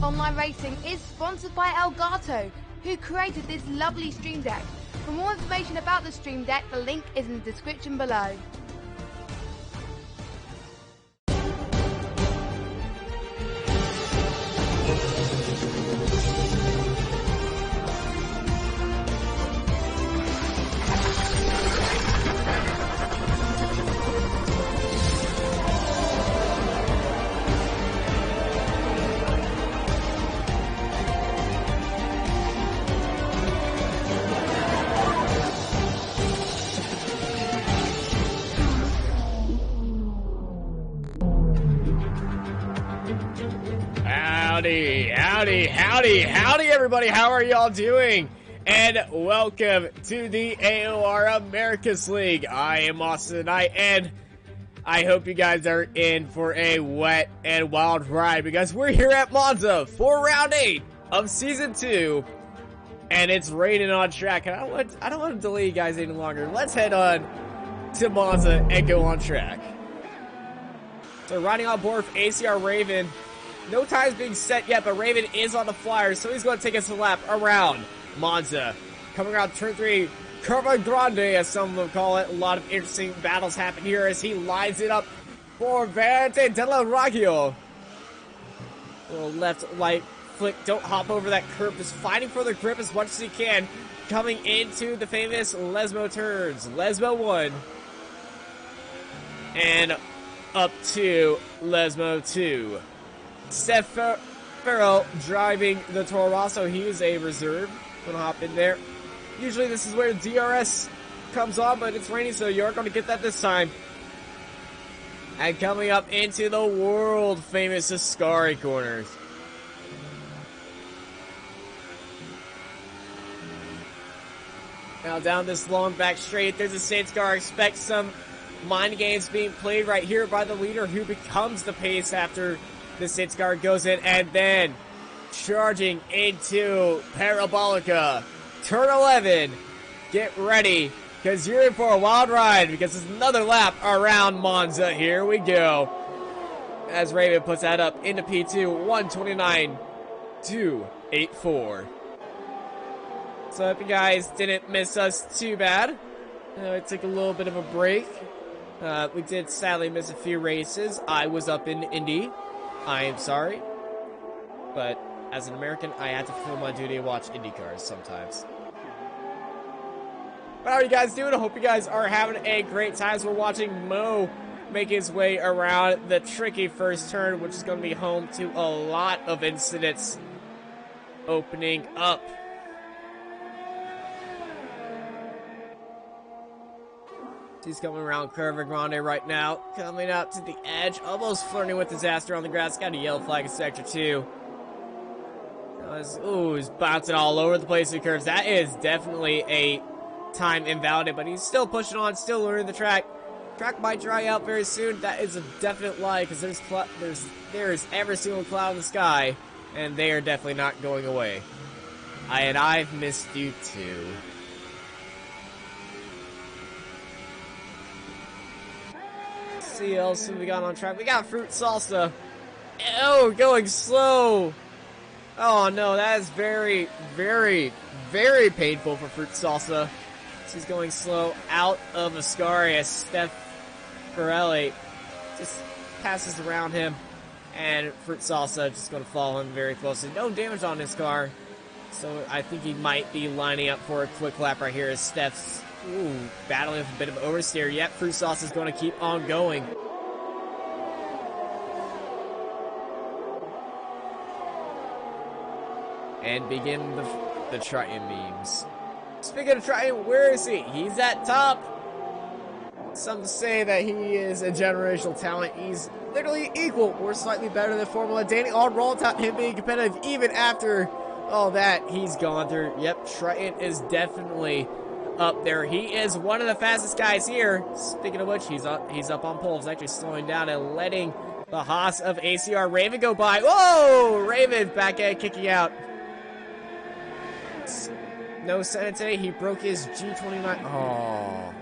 Online Racing is sponsored by Elgato, who created this lovely Stream Deck. For more information about the Stream Deck, the link is in the description below. Howdy everybody, how are y'all doing? And welcome to the AOR Americas League. I am Austin tonight, and I hope you guys are in for a wet and wild ride, because we're here at Monza for round 8 of season 2, and it's raining on track, and I don't want to delay you guys any longer. Let's head on to Monza and go on track. So riding on board for ACR Raven. No time's being set yet, but Raven is on the flyer, so he's going to take us a lap around Monza. Coming around turn 3, Curva Grande, as some will call it. A lot of interesting battles happen here as he lines it up for Verde della Raggio. Little left, right flick, don't hop over that curb, just fighting for the grip as much as he can. Coming into the famous Lesmo turns. Lesmo 1. And up to Lesmo 2. Steph Farrell driving the Toro Rosso. He is a reserve. Gonna hop in there. Usually this is where DRS comes on, but it's raining, so you aren't going to get that this time. And coming up into the world famous Ascari corners. Now down this long back straight, there's a safety car. Expect some mind games being played right here by the leader, who becomes the pace after the safety car goes in, and then charging into Parabolica. Turn 11. Get ready, because you're in for a wild ride, because it's another lap around Monza. Here we go. As Raven puts that up into P2, 129.284. So I hope you guys didn't miss us too bad. I took a little bit of a break. We did sadly miss a few races. I was up in Indy. I am sorry, but as an American, I had to fulfill my duty to watch IndyCars sometimes. But how are you guys doing? I hope you guys are having a great time as we're watching Mo make his way around the tricky first turn, which is going to be home to a lot of incidents opening up. He's coming around Curva Grande right now, coming out to the edge, almost flirting with disaster on the grass. Got a yellow flag in sector 2. Ooh, he's bouncing all over the place in curves. That is definitely a time invalid, but he's still pushing on, still learning the track. Track might dry out very soon. That is a definite lie, because there's every single cloud in the sky, and they are definitely not going away. I've missed you too. Let's see what else we got on track. We got Fruit Salsa. Oh, going slow. Oh no, that is very, very, very painful for Fruit Salsa. He's going slow out of Ascari as Steph Pirelli just passes around him, and Fruit Salsa just going to follow him very closely. No damage on his car, so I think he might be lining up for a quick lap right here as Steph's battling with a bit of oversteer. Yet Fruit Salsa is going to keep on going. And begin the Triton memes. Speaking of Triton, where is he? He's at top. Some say that he is a generational talent. He's literally equal or slightly better than Formula Danny on roll top, him being competitive even after all that he's gone through. Yep, Triton is definitely up there. He is one of the fastest guys here. Speaking of which, he's up on poles, actually slowing down and letting the Haas of ACR Raven go by. Whoa! Raven back at kicking out. No Senate today. He broke his G29.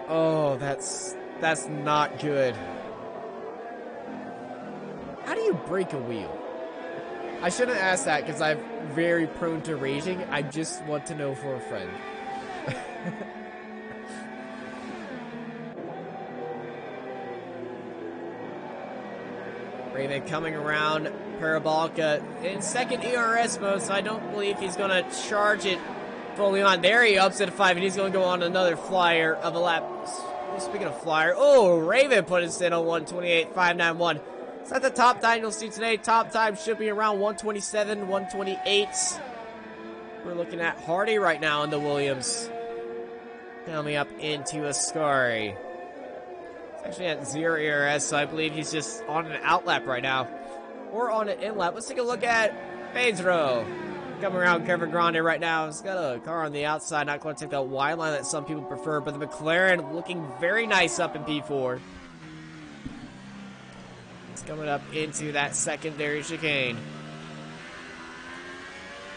Oh, that's not good. How do you break a wheel? I shouldn't ask that because I'm very prone to raging. I just want to know for a friend. Raven coming around Parabolica in second ERS mode, so I don't believe he's going to charge it fully on. There he ups it 5, and he's going to go on another flyer of a lap. Speaking of flyer, Raven put his in on 128.591. It's not the top time you'll see today. Top time should be around 127, 128. We're looking at Hardy right now in the Williams. Coming up into Ascari. It's actually at 0 ERS, so I believe he's just on an outlap right now. Or on an in-lap. Let's take a look at Pedro. Coming around Kevin Grande right now. He's got a car on the outside. Not going to take that wide line that some people prefer, but the McLaren looking very nice up in P4. It's coming up into that secondary chicane.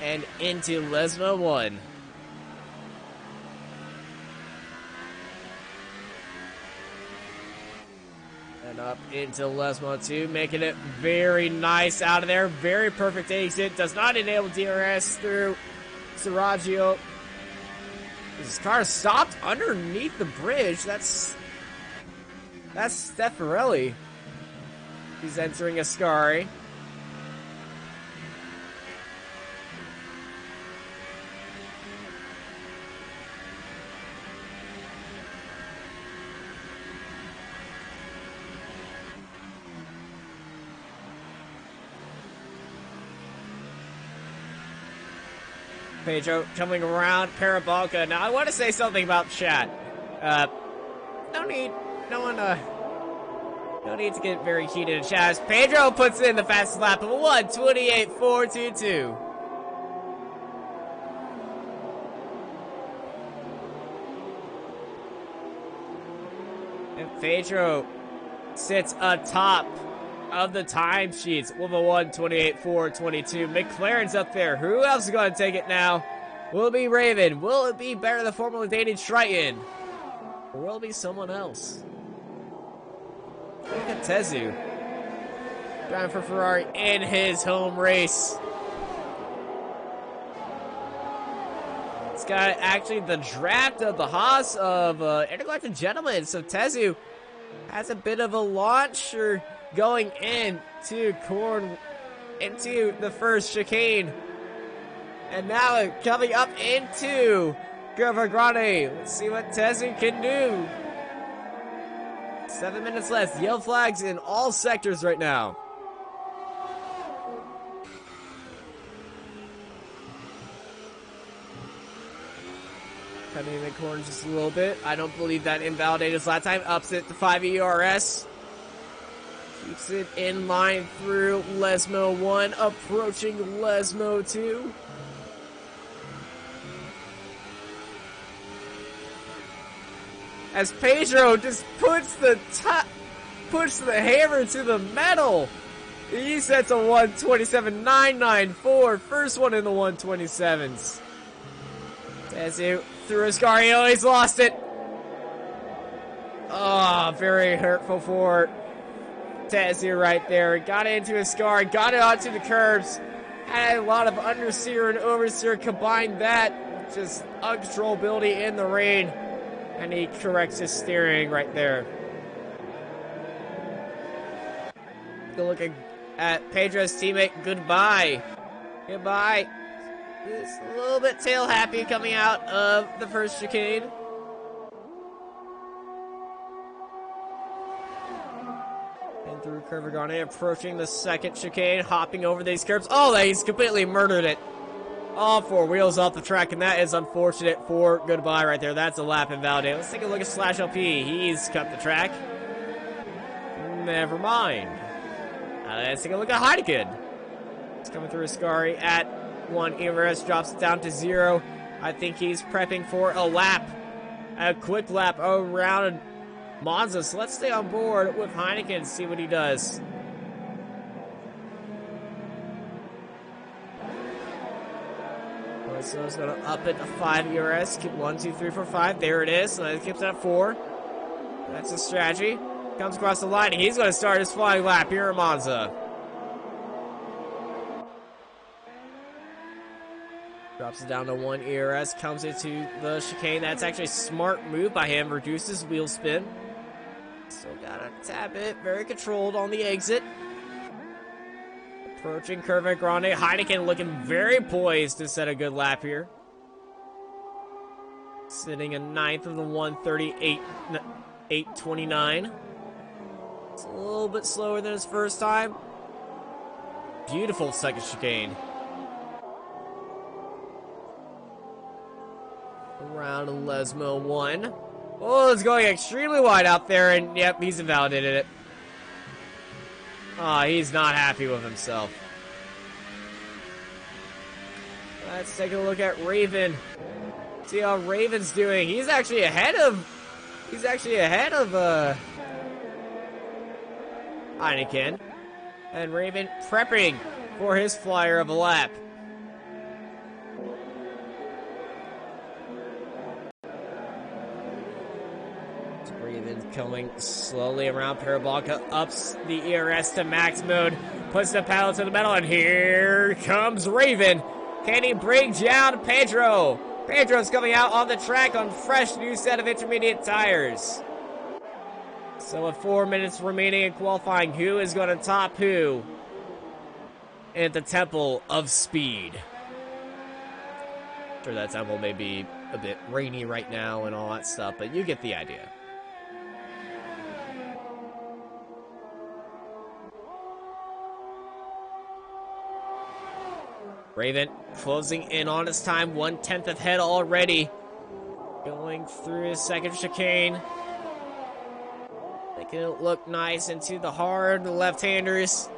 And into Lesmo 1. And up into Lesmo 2, making it very nice out of there. Very perfect exit. Does not enable DRS through Sergio. His car stopped underneath the bridge. That's Steph Pirelli. He's entering Ascari. Pedro coming around Parabolica. Now, I want to say something about chat. No need to get very heated in chat. As Pedro puts in the fastest lap of a 1:28.422. And Pedro sits atop of the timesheets with a 1:28.422. McLaren's up there. Who else is going to take it now? Will it be Raven? Will it be better than Formula Danny Triton? Or will it be someone else? Look at Tezu. Driving for Ferrari in his home race. It's got actually the draft of the Haas of Intergalactic Gentlemen. So Tezu has a bit of a launcher going into into the first chicane. And now coming up into Curva Grande. Let's see what Tezu can do. 7 minutes left. Yellow flags in all sectors right now. Cutting in the corner just a little bit. I don't believe that invalidated his last time. Ups it to 5 ERS. Keeps it in line through Lesmo 1, approaching Lesmo 2. As Pedro just puts the hammer to the metal. He sets a 127.994. First one in the 127s. Tezu through Ascario. He's lost it. Oh, very hurtful for Tezu right there. Got it into Ascario. Got it onto the curbs. Had a lot of understeer and oversteer. Combined that. Just uncontrollability in the rain. And he corrects his steering right there. Good looking at Pedro's teammate. Goodbye. Goodbye. Just a little bit tail happy coming out of the first chicane. And through Curvagane, approaching the second chicane, hopping over these curbs. Oh, he's completely murdered it. All four wheels off the track, and that is unfortunate for Goodbye right there. That's a lap invalidate. Let's take a look at Slash LP. He's cut the track. Never mind. Let's take a look at Heineken. It's coming through Ascari at 1 ERS, drops it down to 0. I think he's prepping for a lap. A quick lap around Monza. So let's stay on board with Heineken and see what he does. So it's going to up it to 5 ERS. Keep 1, 2, 3, 4, 5. There it is. So it keeps it at 4. That's a strategy. Comes across the line. He's going to start his flying lap here at Monza. Drops it down to 1 ERS. Comes into the chicane. That's actually a smart move by him. Reduces wheel spin. Still got to tap it. Very controlled on the exit. Approaching Curva Grande. Heineken looking very poised to set a good lap here. Sitting a 9th of the 138.829. It's a little bit slower than his first time. Beautiful second chicane. Around Lesmo 1. Oh, it's going extremely wide out there, and yep, he's invalidated it. Oh, he's not happy with himself. Let's take a look at Raven. See how Raven's doing. He's actually ahead of Heineken. And Raven prepping for his flyer of a lap. Raven coming slowly around Parabolica, ups the ERS to max mode, puts the pedal to the metal, and here comes Raven. Can he bring down Pedro? Pedro's coming out on the track on fresh new set of intermediate tires. So with 4 minutes remaining in qualifying, who is going to top who at the Temple of Speed? Sure, that temple may be a bit rainy right now and all that stuff, but you get the idea. Raven closing in on his time, 1/10 ahead already. Going through his second chicane. Making it look nice into the hard left-handers.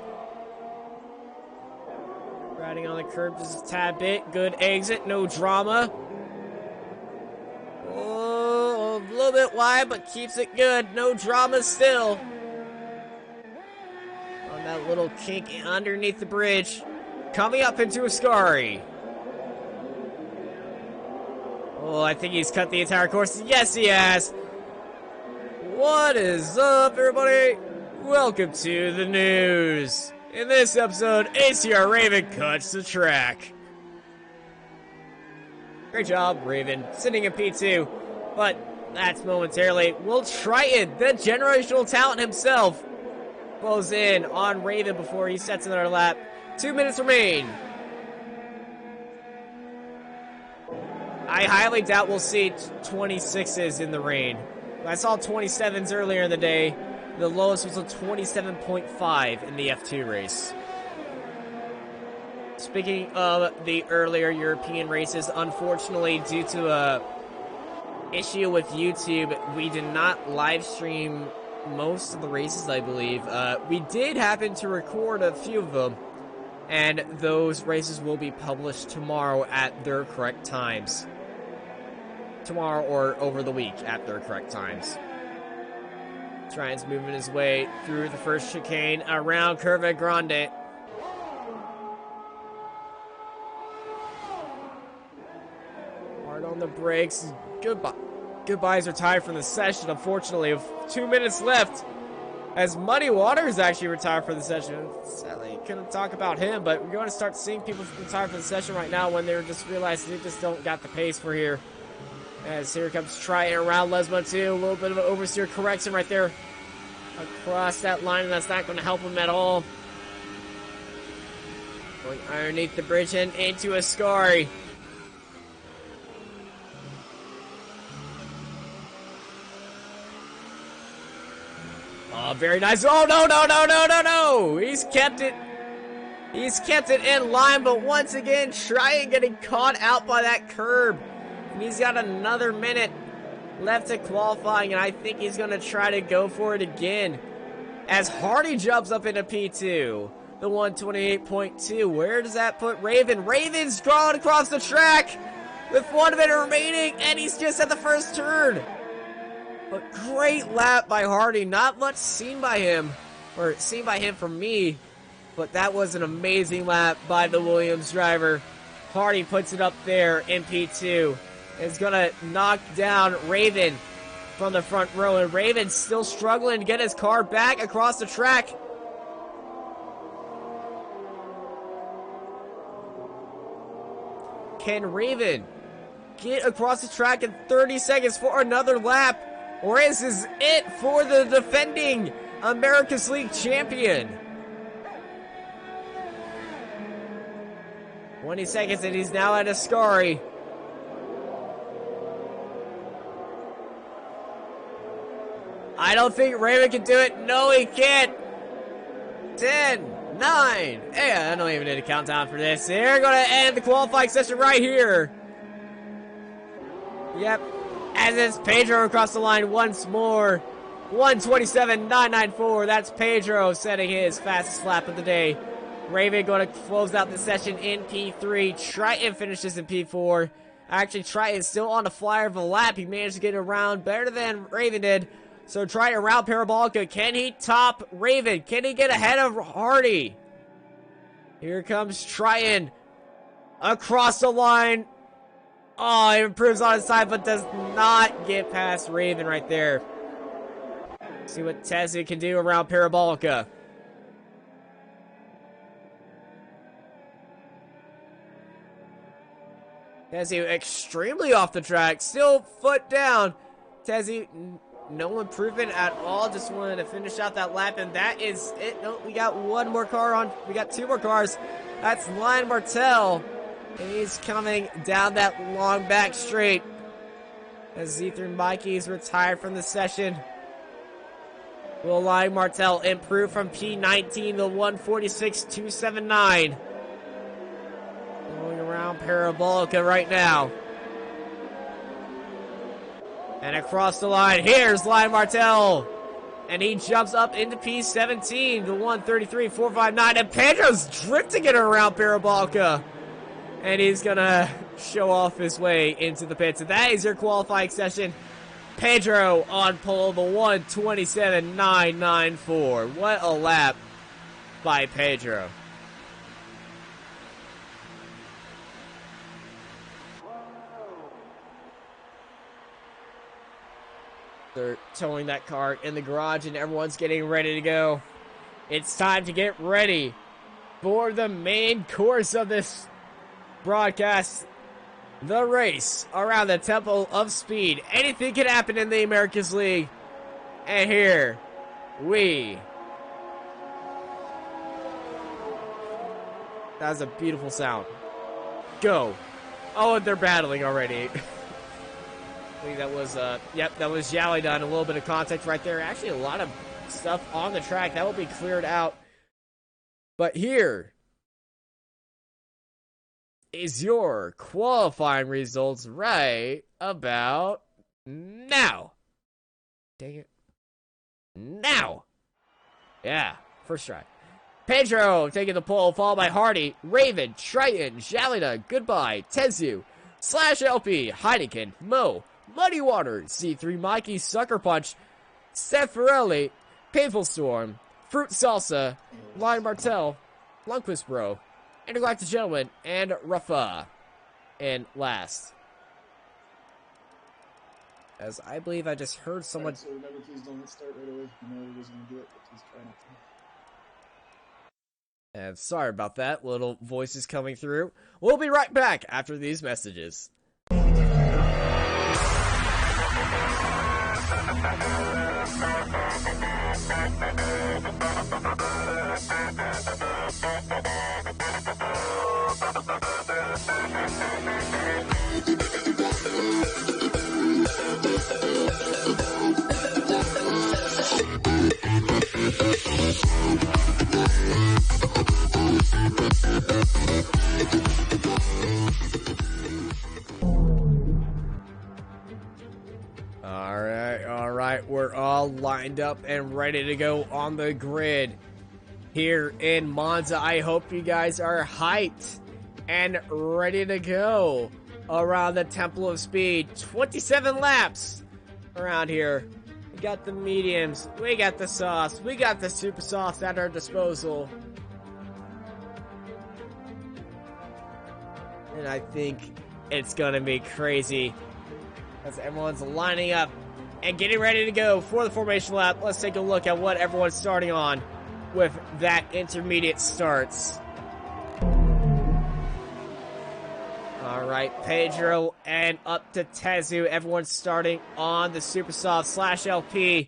Riding on the curb just a tad bit. Good exit, no drama. Oh, a little bit wide, but keeps it good. No drama still. On that little kink underneath the bridge. Coming up into Ascari. Oh, I think he's cut the entire course. Yes, he has. What is up, everybody? Welcome to the news. In this episode, ACR Raven cuts the track. Great job, Raven, sitting in P2. But that's momentarily. Will Triton, the generational talent himself, close in on Raven before he sets another lap. 2 minutes remain. I highly doubt we'll see 26s in the rain. I saw 27s earlier in the day. The lowest was a 27.5 in the F2 race. Speaking of the earlier European races, unfortunately, due to a issue with YouTube, we did not live stream most of the races, I believe. We did happen to record a few of them, and those races will be published tomorrow at their correct times. Tomorrow or over the week at their correct times. Trian's moving his way through the first chicane around Curva Grande. Hard on the brakes. Goodbyes are tied from the session, unfortunately, with 2 minutes left. As Muddy Waters actually retired for the session. Sadly, couldn't talk about him, but we're going to start seeing people retire for the session right now when they're just realizing they just don't got the pace for here. As here comes Triton around Lesmo too. A little bit of an oversteer correction right there across that line, and that's not going to help him at all. Going underneath the bridge and into Ascari. Oh, very nice. Oh, no. He's kept it. He's kept it in line, but once again, Triton getting caught out by that curb. And he's got another minute left to qualifying, and I think he's going to try to go for it again. As Hardy jumps up into P2, the 128.2. Where does that put Raven? Raven's drawn across the track with 1 minute remaining, and he's just at the first turn. But great lap by Hardy. Not much seen by him, or seen by him from me, but that was an amazing lap by the Williams driver. Hardy puts it up there in P2. Is going to knock down Raven from the front row, and Raven's still struggling to get his car back across the track. Can Raven get across the track in 30 seconds for another lap? Or is this it for the defending America's League champion? 20 seconds and he's now at Ascari. I don't think Raven can do it. No, he can't. 10, 9, 8. I don't even need a countdown for this. They're going to end the qualifying session right here. Yep. As it's Pedro across the line once more. 127.994. That's Pedro setting his fastest lap of the day. Raven going to close out the session in P3. Triton finishes in P4. Actually, Triton's still on the flyer of a lap. He managed to get around better than Raven did. So Triton around Parabolica. Can he top Raven? Can he get ahead of Hardy? Here comes Triton across the line. Oh, he improves on his side, but does not get past Raven right there. See what Tezzy can do around Parabolica. Tezzy extremely off the track. Still foot down. Tezzy, no improvement at all. Just wanted to finish out that lap, and that is it. No, we got one more car on. We got 2 more cars. That's Lion Martel. And he's coming down that long back straight. As Zethan Mikey's retired from the session. Will Lion Martel improve from P19 to 146.279? Going around Parabolica right now. And across the line, here's Lion Martel. And he jumps up into P17 to 133.459. And Pedro's drifting it around Parabolica. And he's going to show off his way into the pits. And that is your qualifying session. Pedro on pole, the 127.994. What a lap by Pedro. They're towing that car in the garage and everyone's getting ready to go. It's time to get ready for the main course of this broadcast. The race around the Temple of Speed. Anything can happen in the Americas League. And here we... That was a beautiful sound. Go. Oh, and they're battling already. I think that was, yep, that was Yali done. A little bit of contact right there. Actually, a lot of stuff on the track. That will be cleared out. But here is your qualifying results right about now. Dang it. Now. Yeah, first try. Pedro taking the pole, followed by Hardy, Raven, Triton, Jalina, Goodbye, Tezu, /LP, Heineken, Mo, Muddy Water, C3 Mikey, Sucker Punch, Seth Ferrelli, Painful Storm, Fruit Salsa, Lion Martel, Lundquist Bro, Intergalactic Gentleman, and Rafa in last. As I believe I just heard someone... So remember, please don't hit start right away. You know everybody's going to do it, but please try not to. And sorry about that. Little voices coming through. We'll be right back after these messages. All right, we're all lined up and ready to go on the grid here in Monza. I hope you guys are hyped and ready to go around the Temple of Speed. 27 laps around here. We got the mediums, we got the softs, we got the super softs at our disposal. And I think it's gonna be crazy as everyone's lining up and getting ready to go for the formation lap. Let's take a look at what everyone's starting on with that intermediate starts. All right, Pedro and up to Tezu. Everyone's starting on the Super Soft /LP.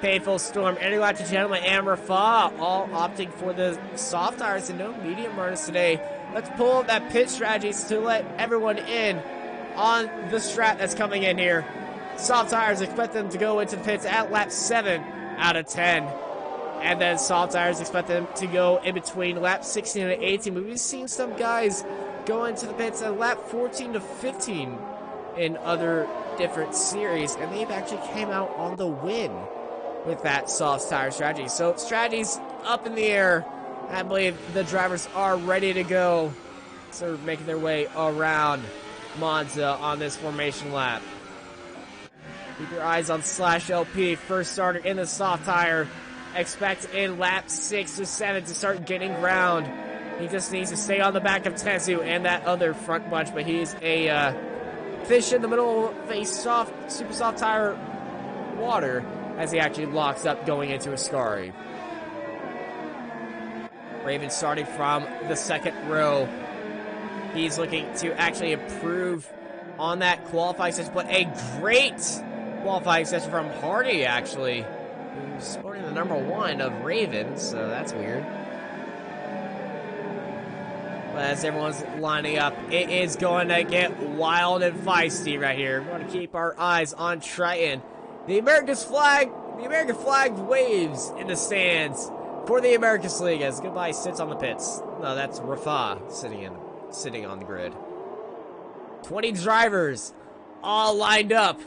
Painful Storm, Intergalactic Gentleman, and Rafa all opting for the soft tires and no medium burners today. Let's pull up that pit strategies to let everyone in on the strat that's coming in here. Soft tires, expect them to go into the pits at lap 7 out of 10. And then soft tires, expect them to go in between lap 16 and 18. We've seen some guys go into the pits at lap 14 to 15 in other different series, and they've actually came out on the win with that soft tire strategy. So strategies up in the air. I believe the drivers are ready to go. So they're making their way around Monza on this formation lap. Keep your eyes on /LP, first starter in the soft tire. Expect in lap 6 or 7 to start getting ground. He just needs to stay on the back of Tezu and that other front bunch, but he's a fish in the middle of a super soft tire water as he actually locks up going into Ascari. Raven starting from the second row. He's looking to actually improve on that qualifying session, but a great qualifying session from Hardy, actually, who's sporting the number 1 of Raven, so that's weird. But as everyone's lining up, it is going to get wild and feisty right here. We want to keep our eyes on Triton. The American flag waves in the stands for the Americas League as Goodbye sits on the pits. No, that's Rafa sitting on the grid. 20 drivers all lined up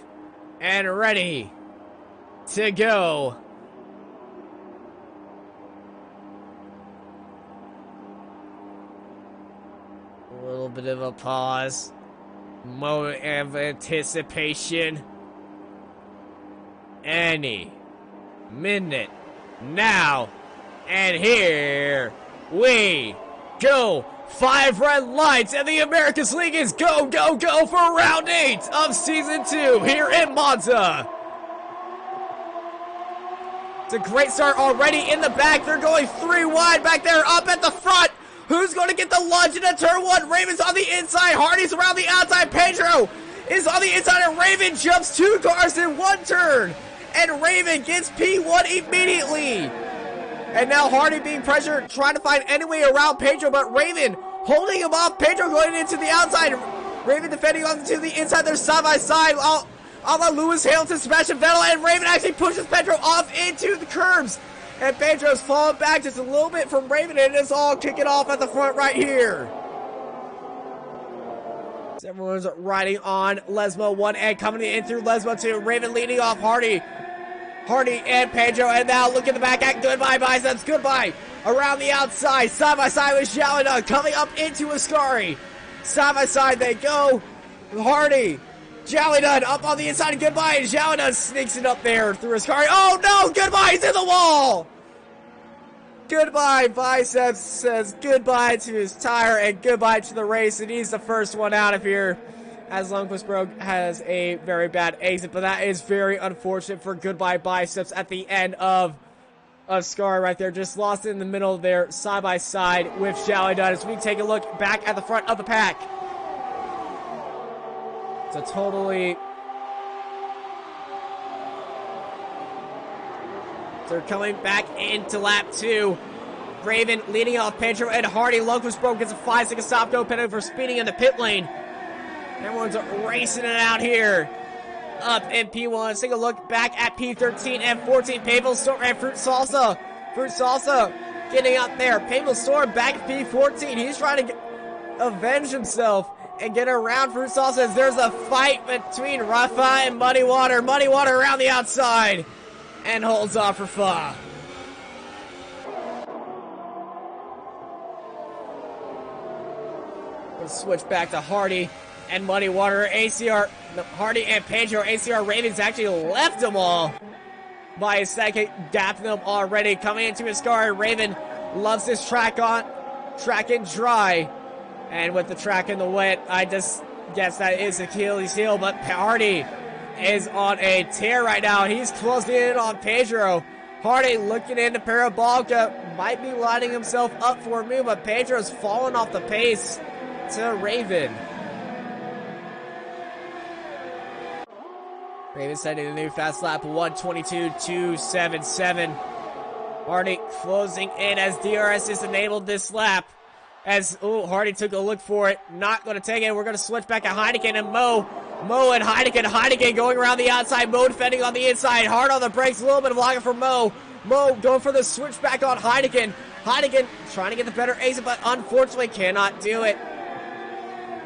and ready to go. A little bit of a pause. Moment of anticipation. Any minute now. And here we go. 5 red lights, and the Americas League is go, go, go for round 8 of Season 2 here in Monza. It's a great start already in the back. They're going 3 wide back there up at the front. Who's going to get the lunge into turn 1? Raven's on the inside. Hardy's around the outside. Pedro is on the inside, and Raven jumps 2 cars in 1 turn. And Raven gets P1 immediately. And now Hardy being pressured, trying to find any way around Pedro, but Raven holding him off. Pedro going into the outside. Raven defending onto the inside. They're side by side. a la Lewis Hamilton, Sebastian Vettel, and Raven actually pushes Pedro off into the curbs. And Pedro's falling back just a little bit from Raven, and it's all kicking off at the front right here. So everyone's riding on Lesmo 1 and coming in through Lesmo 2. Raven leading off Hardy and Pedro, and now look at the back act. Goodbye, Biceps. Goodbye. Around the outside, side by side with Jalina coming up into Ascari. Side by side they go. Hardy, Jalina up on the inside. Goodbye, and Jalina sneaks it up there through Ascari. Oh no! Goodbye. He's in the wall. Goodbye. Biceps says goodbye to his tire and goodbye to the race, and he's the first one out of here, as Lundqvist has a very bad exit, but that is very unfortunate for Goodbye Biceps at the end of Scar right there. Just lost in the middle there, side by side with Jalina. As we take a look back at the front of the pack. So they're coming back into lap 2. Raven leading off Pedro and Hardy. Lundqvist gets a 5-second stop go penalty for speeding in the pit lane. Everyone's racing it out here. Up in P1. Let's take a look back at P13 and 14. Painful Storm and Fruit Salsa. Fruit Salsa getting up there. Painful Storm back at P14. He's trying to avenge himself and get around Fruit Salsa as there's a fight between Rafa and Muddy Water. Muddy Water around the outside and holds off Rafa. We'll switch back to Hardy and Muddy Water. ACR, Hardy and Pedro. ACR Ravens actually left them all by a second, gapping them already. Coming into his car, Raven loves this track and dry. And with the track in the wet, I just guess that is Achilles' heel. But Hardy is on a tear right now. He's closing in on Pedro. Hardy looking into Parabolica, might be lining himself up for a move, but Pedro's falling off the pace to Raven. Raven setting a new fast lap, 1:22.277. Hardy closing in as DRS is enabled this lap. As Hardy took a look for it, not going to take it. We're going to switch back to Heineken and Mo. Mo and Heineken. Heineken going around the outside. Mo defending on the inside. Hard on the brakes. A little bit of locking for Mo. Mo going for the switch back on Heineken. Heineken trying to get the better exit, but unfortunately cannot do it.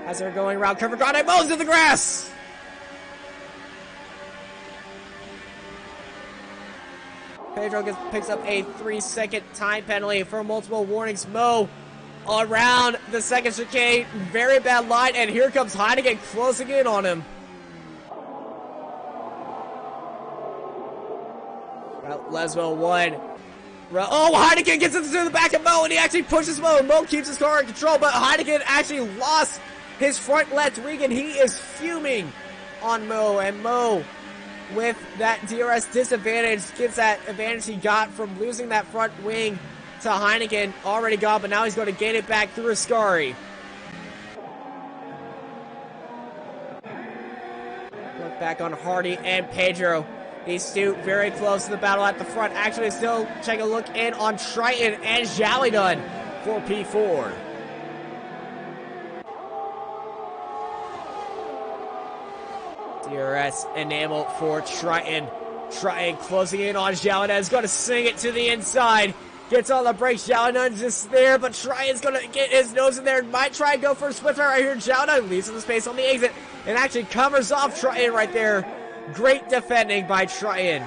As they're going around Curve Grande, Mo's in the grass. Pedro picks up a 3-second time penalty for multiple warnings. Mo around the second chicane, very bad line, and here comes Heineken closing in on him. Lesmo 1. Heineken gets into the back of Mo, and he actually pushes Mo. Mo keeps his car in control, but Heineken actually lost his front left wing, and he is fuming on Mo. And Mo, with that DRS disadvantage, gets that advantage he got from losing that front wing to Heineken, already gone, but now he's going to gain it back through Ascari. Look back on Hardy and Pedro. These two very close to the battle at the front. Actually, still take a look in on Triton and Jalidun for P4. DRS enabled for Triton. Triton closing in on Jalidun. Is going to sing it to the inside. Gets on the brakes. Jalidun's just there, but Triton's going to get his nose in there. Might try and go for a swift right here. Jalidun leaves in the space on the exit and actually covers off Triton right there. Great defending by Triton.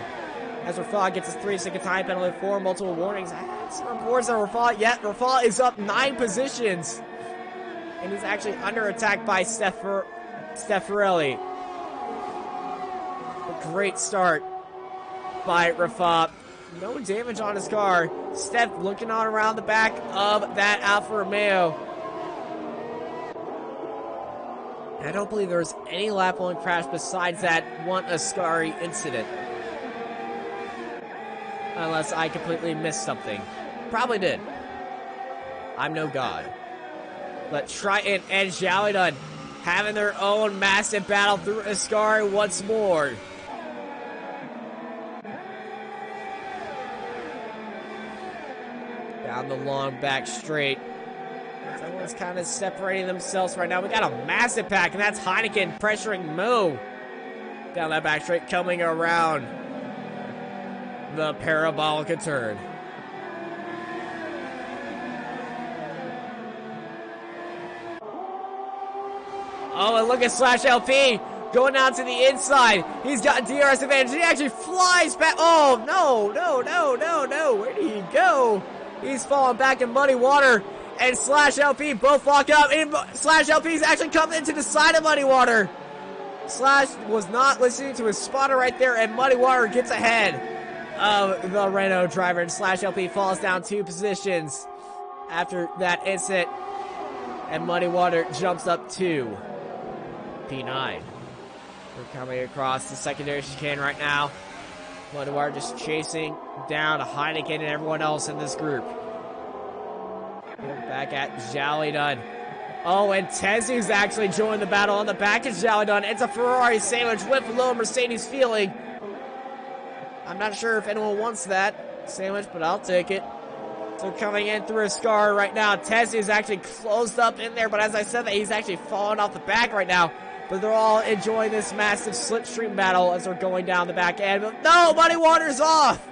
As Rafal gets his 3-second time penalty for multiple warnings. I had some reports on Rafal yet. Rafal is up 9 positions. And he's actually under attack by Steffarelli. A great start by Rafal. No damage on his car. Steph looking on around the back of that Alfa Romeo. I don't believe there was any lap 1 crash besides that one Ascari incident. Unless I completely missed something. Probably did. I'm no god. But Triton and Jalidun having their own massive battle through Ascari once more. Down the long back straight. Everyone's kind of separating themselves right now. We got a massive pack, and that's Heineken pressuring Mo. Down that back straight, coming around the Parabolica turn. Oh, and look at Slash LP going out to the inside. He's got DRS advantage. He actually flies back. Oh, no. Where did he go? He's falling back in muddy water. And Slash LP both lock up. And Slash LP's actually coming into the side of muddy water. Slash was not listening to his spotter right there. And muddy water gets ahead of the Renault driver. And Slash LP falls down 2 positions after that incident. And muddy water jumps up 2. P9. We're coming across the secondary chicane right now. Muddy water just chasing down Heineken and everyone else in this group. Back at Jalidun. Oh, and Tezu's actually joined the battle on the back of Jalidun. It's a Ferrari sandwich with low Mercedes feeling. I'm not sure if anyone wants that sandwich, but I'll take it. So coming in through a scar right now. Tezu's actually closed up in there, but as I said that, he's actually falling off the back right now. But they're all enjoying this massive slipstream battle as they're going down the back end. But no, Muddy Water's off.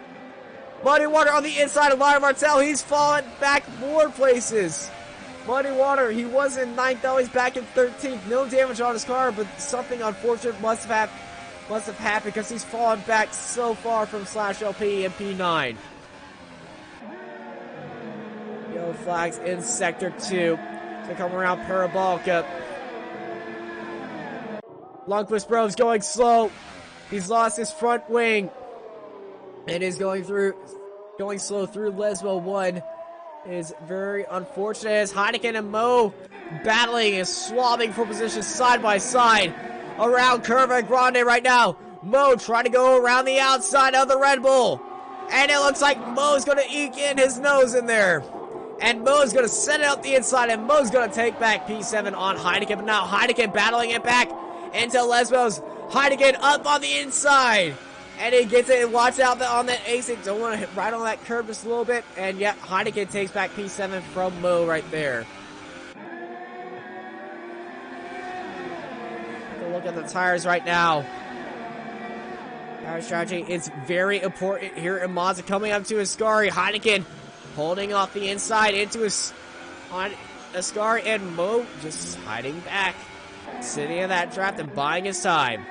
Muddy Water on the inside of Lyle Martell. He's fallen back more places. Muddy Water, he was in 9th, though he's back in 13th. No damage on his car, but something unfortunate must have happened because he's fallen back so far from Slash LP and P9. Yellow flags in Sector 2 to come around Parabolica. Lundqvist Bro's going slow. He's lost his front wing. And is going slow through Lesbo 1. It is very unfortunate as Heineken and Mo battling and swabbing for position side by side around Curva Grande right now. Mo trying to go around the outside of the Red Bull. And it looks like Mo's going to eke in his nose in there. And Mo's going to send it up the inside, and Mo's going to take back P7 on Heineken. But now Heineken battling it back into Lesbos. Heineken up on the inside. And he gets it, and watch out on that exit. Don't want to hit right on that curve just a little bit. And yet, Heineken takes back P7 from Mo right there. Take a look at the tires right now. Tire strategy is very important here in Monza. Coming up to Ascari. Heineken holding off the inside into Ascari. And Mo just hiding back. Sitting in that draft and buying his time.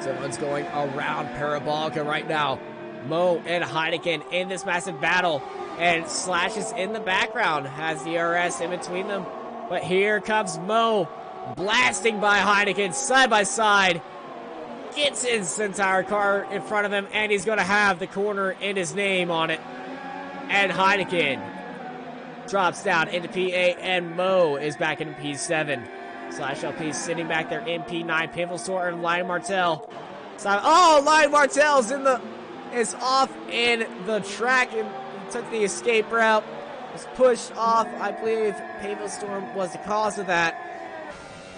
Someone's going around Parabolica right now. Mo and Heineken in this massive battle. And Slash is in the background. Has the RS in between them. But here comes Mo. Blasting by Heineken side by side. Gets his entire car in front of him. And he's going to have the corner in his name on it. And Heineken drops down into P8. And Mo is back in P7. Slash LP sitting back there in P9. Painful Store and Lion Martell. Oh, Lion Martell's is off in the track and he took the escape route. Was pushed off. I believe Painful Storm was the cause of that.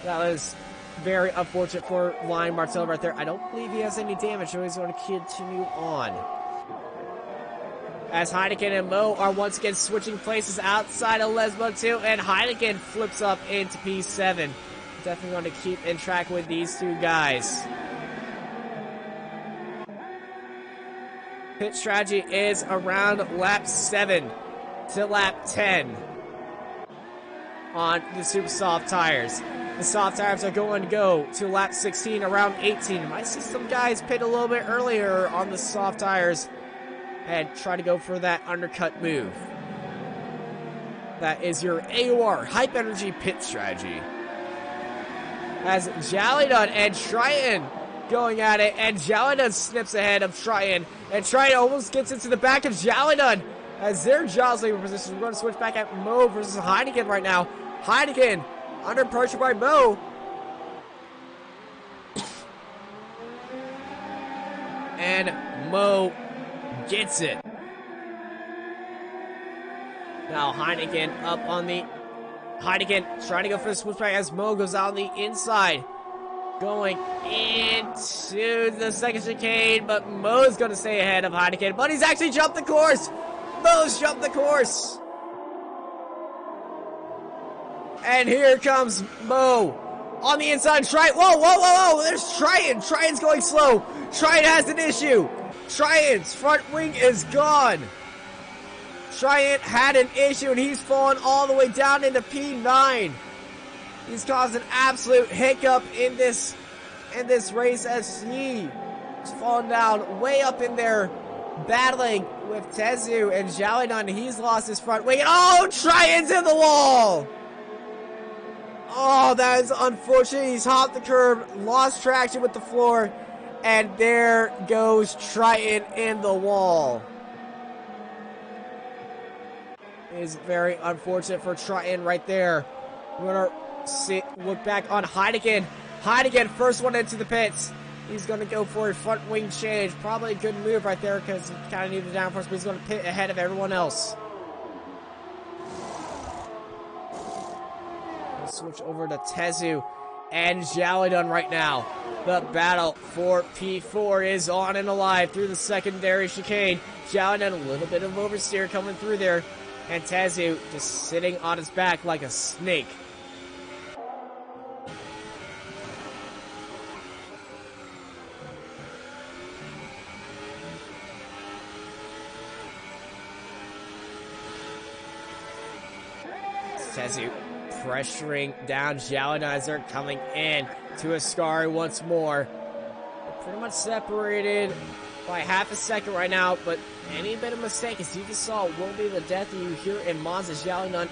That was very unfortunate for Lion Martell right there. I don't believe he has any damage, so he's going to continue on. As Heineken and Mo are once again switching places outside of Lesbo 2, and Heineken flips up into P7. Definitely going to keep in track with these two guys. Pit strategy is around lap 7 to lap 10 on the super soft tires. The soft tires are going to go to lap 16 around 18. You might see some guys pit a little bit earlier on the soft tires and try to go for that undercut move. That is your AOR, Hype Energy Pit Strategy. As Jalidun and Triton going at it, and Jalidun snips ahead of Triton, and Triton almost gets into the back of Jalidun as they're jostling for position. We're going to switch back at Mo versus Heineken right now. Heineken under pressure by Mo. And Mo gets it. Now Heineken up on the... Heineken trying to go for the switchback as Mo goes out on the inside. going into the second chicane, but Mo's going to stay ahead of Heineken, but he's actually jumped the course. Mo's jumped the course. And here comes Mo on the inside. Whoa, there's Triton. Triton's going slow. Triton has an issue. Triton's front wing is gone. Triton had an issue and he's fallen all the way down into P9. He's caused an absolute hiccup in this race as he's fallen down way up in there, battling with Tezu and Xiaodan. He's lost his front wing. And oh, Triton's in the wall! Oh, that is unfortunate. He's hopped the curb, lost traction with the floor, and there goes Triton in the wall. It is very unfortunate for Triton right there. We're gonna look back on Heineken. Heineken, first one into the pits. He's going to go for a front wing change. Probably a good move right there because he kind of needed the downforce, but he's going to pit ahead of everyone else. We'll switch over to Tezu and Xiaodan right now. The battle for P4 is on and alive through the secondary chicane. Xiaodan, a little bit of oversteer coming through there. And Tezu just sitting on his back like a snake. Tezu pressuring down Xiaodan as they're coming in to Ascari once more. They're pretty much separated by half a second right now, but any bit of mistake, as you just saw, will be the death of you here in Monza. Xiaodan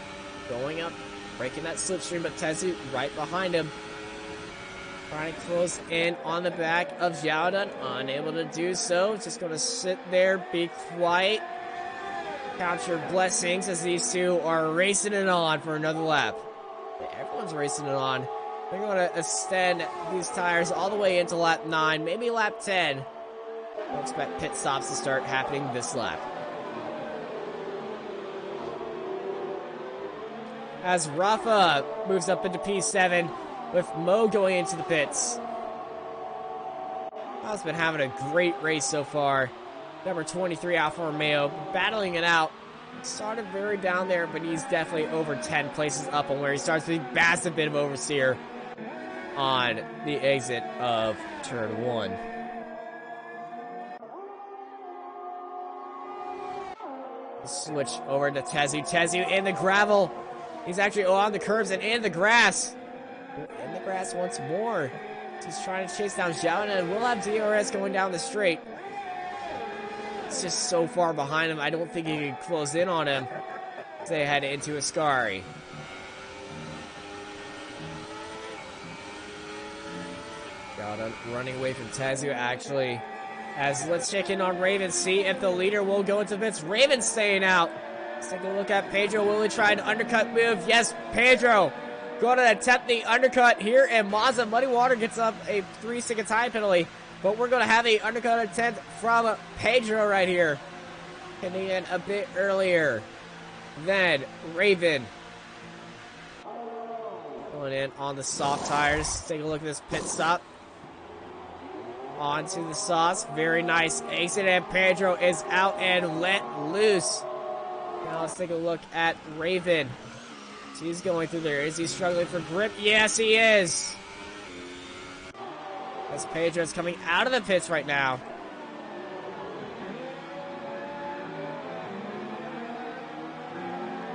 going up, breaking that slipstream, but Tezu right behind him. Trying to close in on the back of Xiaodan, unable to do so. Just going to sit there, be quiet. Count your blessings as these two are racing it on for another lap. Everyone's racing it on. They're going to extend these tires all the way into lap 9, maybe lap 10. We'll expect pit stops to start happening this lap. As Rafa moves up into P7 with Mo going into the pits. Mo's been having a great race so far. Number 23 Alfa Romeo, battling it out. Started very down there, but he's definitely over 10 places up on where he starts. He bats a bit of oversteer on the exit of turn 1. Switch over to Tezu. Tezu in the gravel. He's actually on the curves and in the grass. In the grass once more. He's trying to chase down Xiaodan, and we'll have DRS going down the straight. It's just so far behind him, I don't think he can close in on him as they head into Ascari. Xiaodan running away from Tezu, actually. As let's check in on Raven, see if the leader will go into pits. Raven staying out. Let's take a look at Pedro. Will he try an undercut move? Yes, Pedro going to attempt the undercut here, and Monza. Muddy Water gets up a 3-second time penalty. But we're going to have an undercut attempt from Pedro right here. Hitting in a bit earlier than Raven. Going in on the soft tires. Take a look at this pit stop. Onto the sauce. Very nice exit, and Pedro is out and let loose. Now let's take a look at Raven. He's going through there. Is he struggling for grip? Yes, he is. As Pedro's coming out of the pits right now.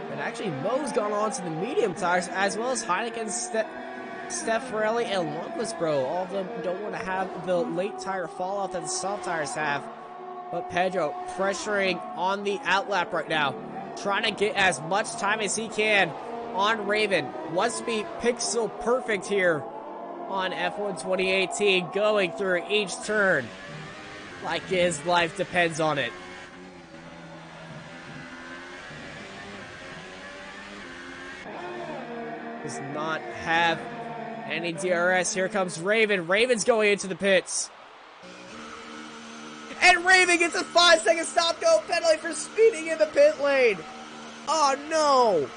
And actually, Mo's gone on to the medium tires, as well as Heineken, Steph Ferrelli, and Lundqvist, bro. All of them don't want to have the late tire fall off that the soft tires have. But Pedro pressuring on the outlap right now. Trying to get as much time as he can on Raven. Wants to be pixel perfect here on F1 2018, going through each turn like his life depends on it. Does not have any DRS. Here comes Raven. Raven's going into the pits. And Raven gets a 5-second stop-go penalty for speeding in the pit lane. Oh no!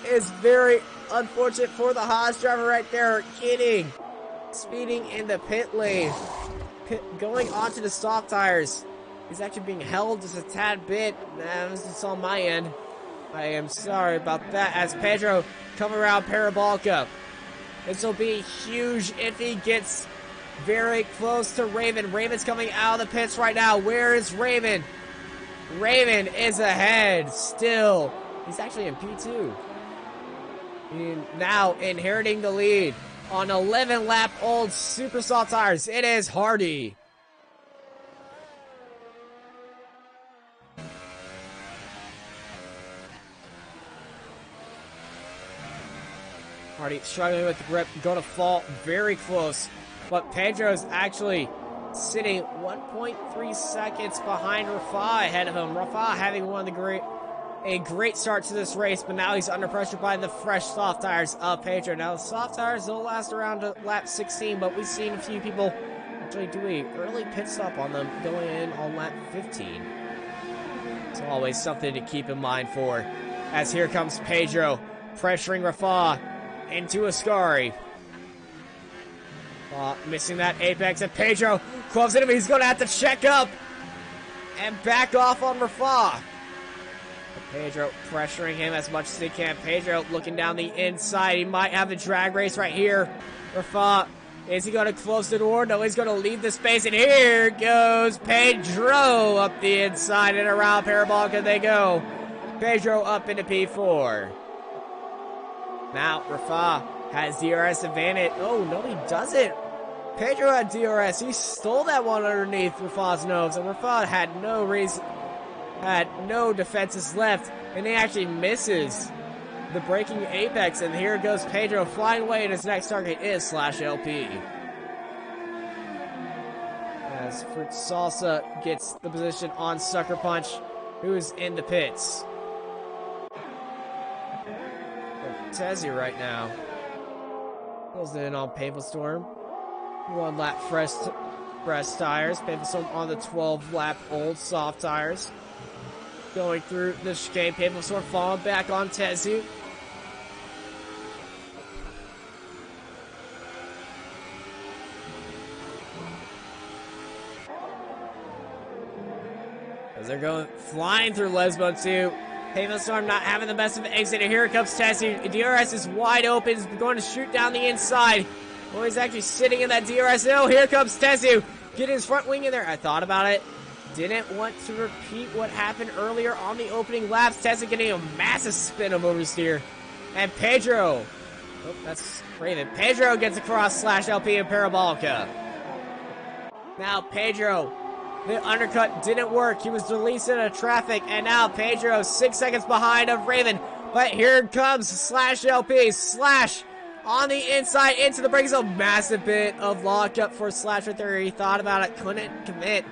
It's very unfortunate for the Haas driver right there, getting speeding in the pit lane. Going onto the soft tires. He's actually being held just a tad bit. This is on my end. I am sorry about that as Pedro come around Parabolica. This will be huge if he gets very close to Raven. Raven's coming out of the pits right now. Where is Raven? Raven is ahead still. He's actually in P2. Now inheriting the lead on 11 lap old super soft tires. It is Hardy. Hardy struggling with the grip, going to fall very close. But Pedro's actually sitting 1.3 seconds behind Rafa ahead of him. Rafa having a great start to this race, but now he's under pressure by the fresh soft tires of Pedro. Now the soft tires will last around to lap 16, but we've seen a few people actually do a early pit stop on them going in on lap 15. It's always something to keep in mind for. As here comes Pedro pressuring Rafa into Ascari. Missing that apex, and Pedro close into him. He's going to have to check up and back off on Rafa. Pedro pressuring him as much as he can. Pedro looking down the inside. He might have a drag race right here. Rafa, is he going to close the door? No, he's going to leave the space, and here goes Pedro up the inside and around Parabolica they go. Pedro up into P4. Now Rafa has DRS advantage. Oh, no, he doesn't. Pedro had DRS. He stole that one underneath Rafa's nose, and Rafa had no defenses left, and he actually misses the braking apex, and here goes Pedro flying away, and his next target is /LP. As Fruit Salsa gets the position on Sucker Punch, who's in the pits. Tezzy right now. Goes in on Painful Storm. 1 lap fresh tires. Painful Storm on the 12 lap old soft tires. Going through the chicane. Painful Storm falling back on Tezu. As they're going flying through Lesbo too. Painful Storm not having the best of an exit. And here comes Tezu. DRS is wide open. He's going to shoot down the inside. Oh, he's actually sitting in that DRS. Oh, here comes Tezu. Getting his front wing in there. I thought about it. Didn't want to repeat what happened earlier on the opening laps. Tezu getting a massive spin of oversteer. And Pedro. Oh, that's Raven. Pedro gets across /LP and Parabolica. Now Pedro. The undercut didn't work. He was released into traffic, and now Pedro 6 seconds behind of Raven. But here comes /LP. Slash on the inside into the brakes. A massive bit of lockup for Slash right there. He thought about it, couldn't commit.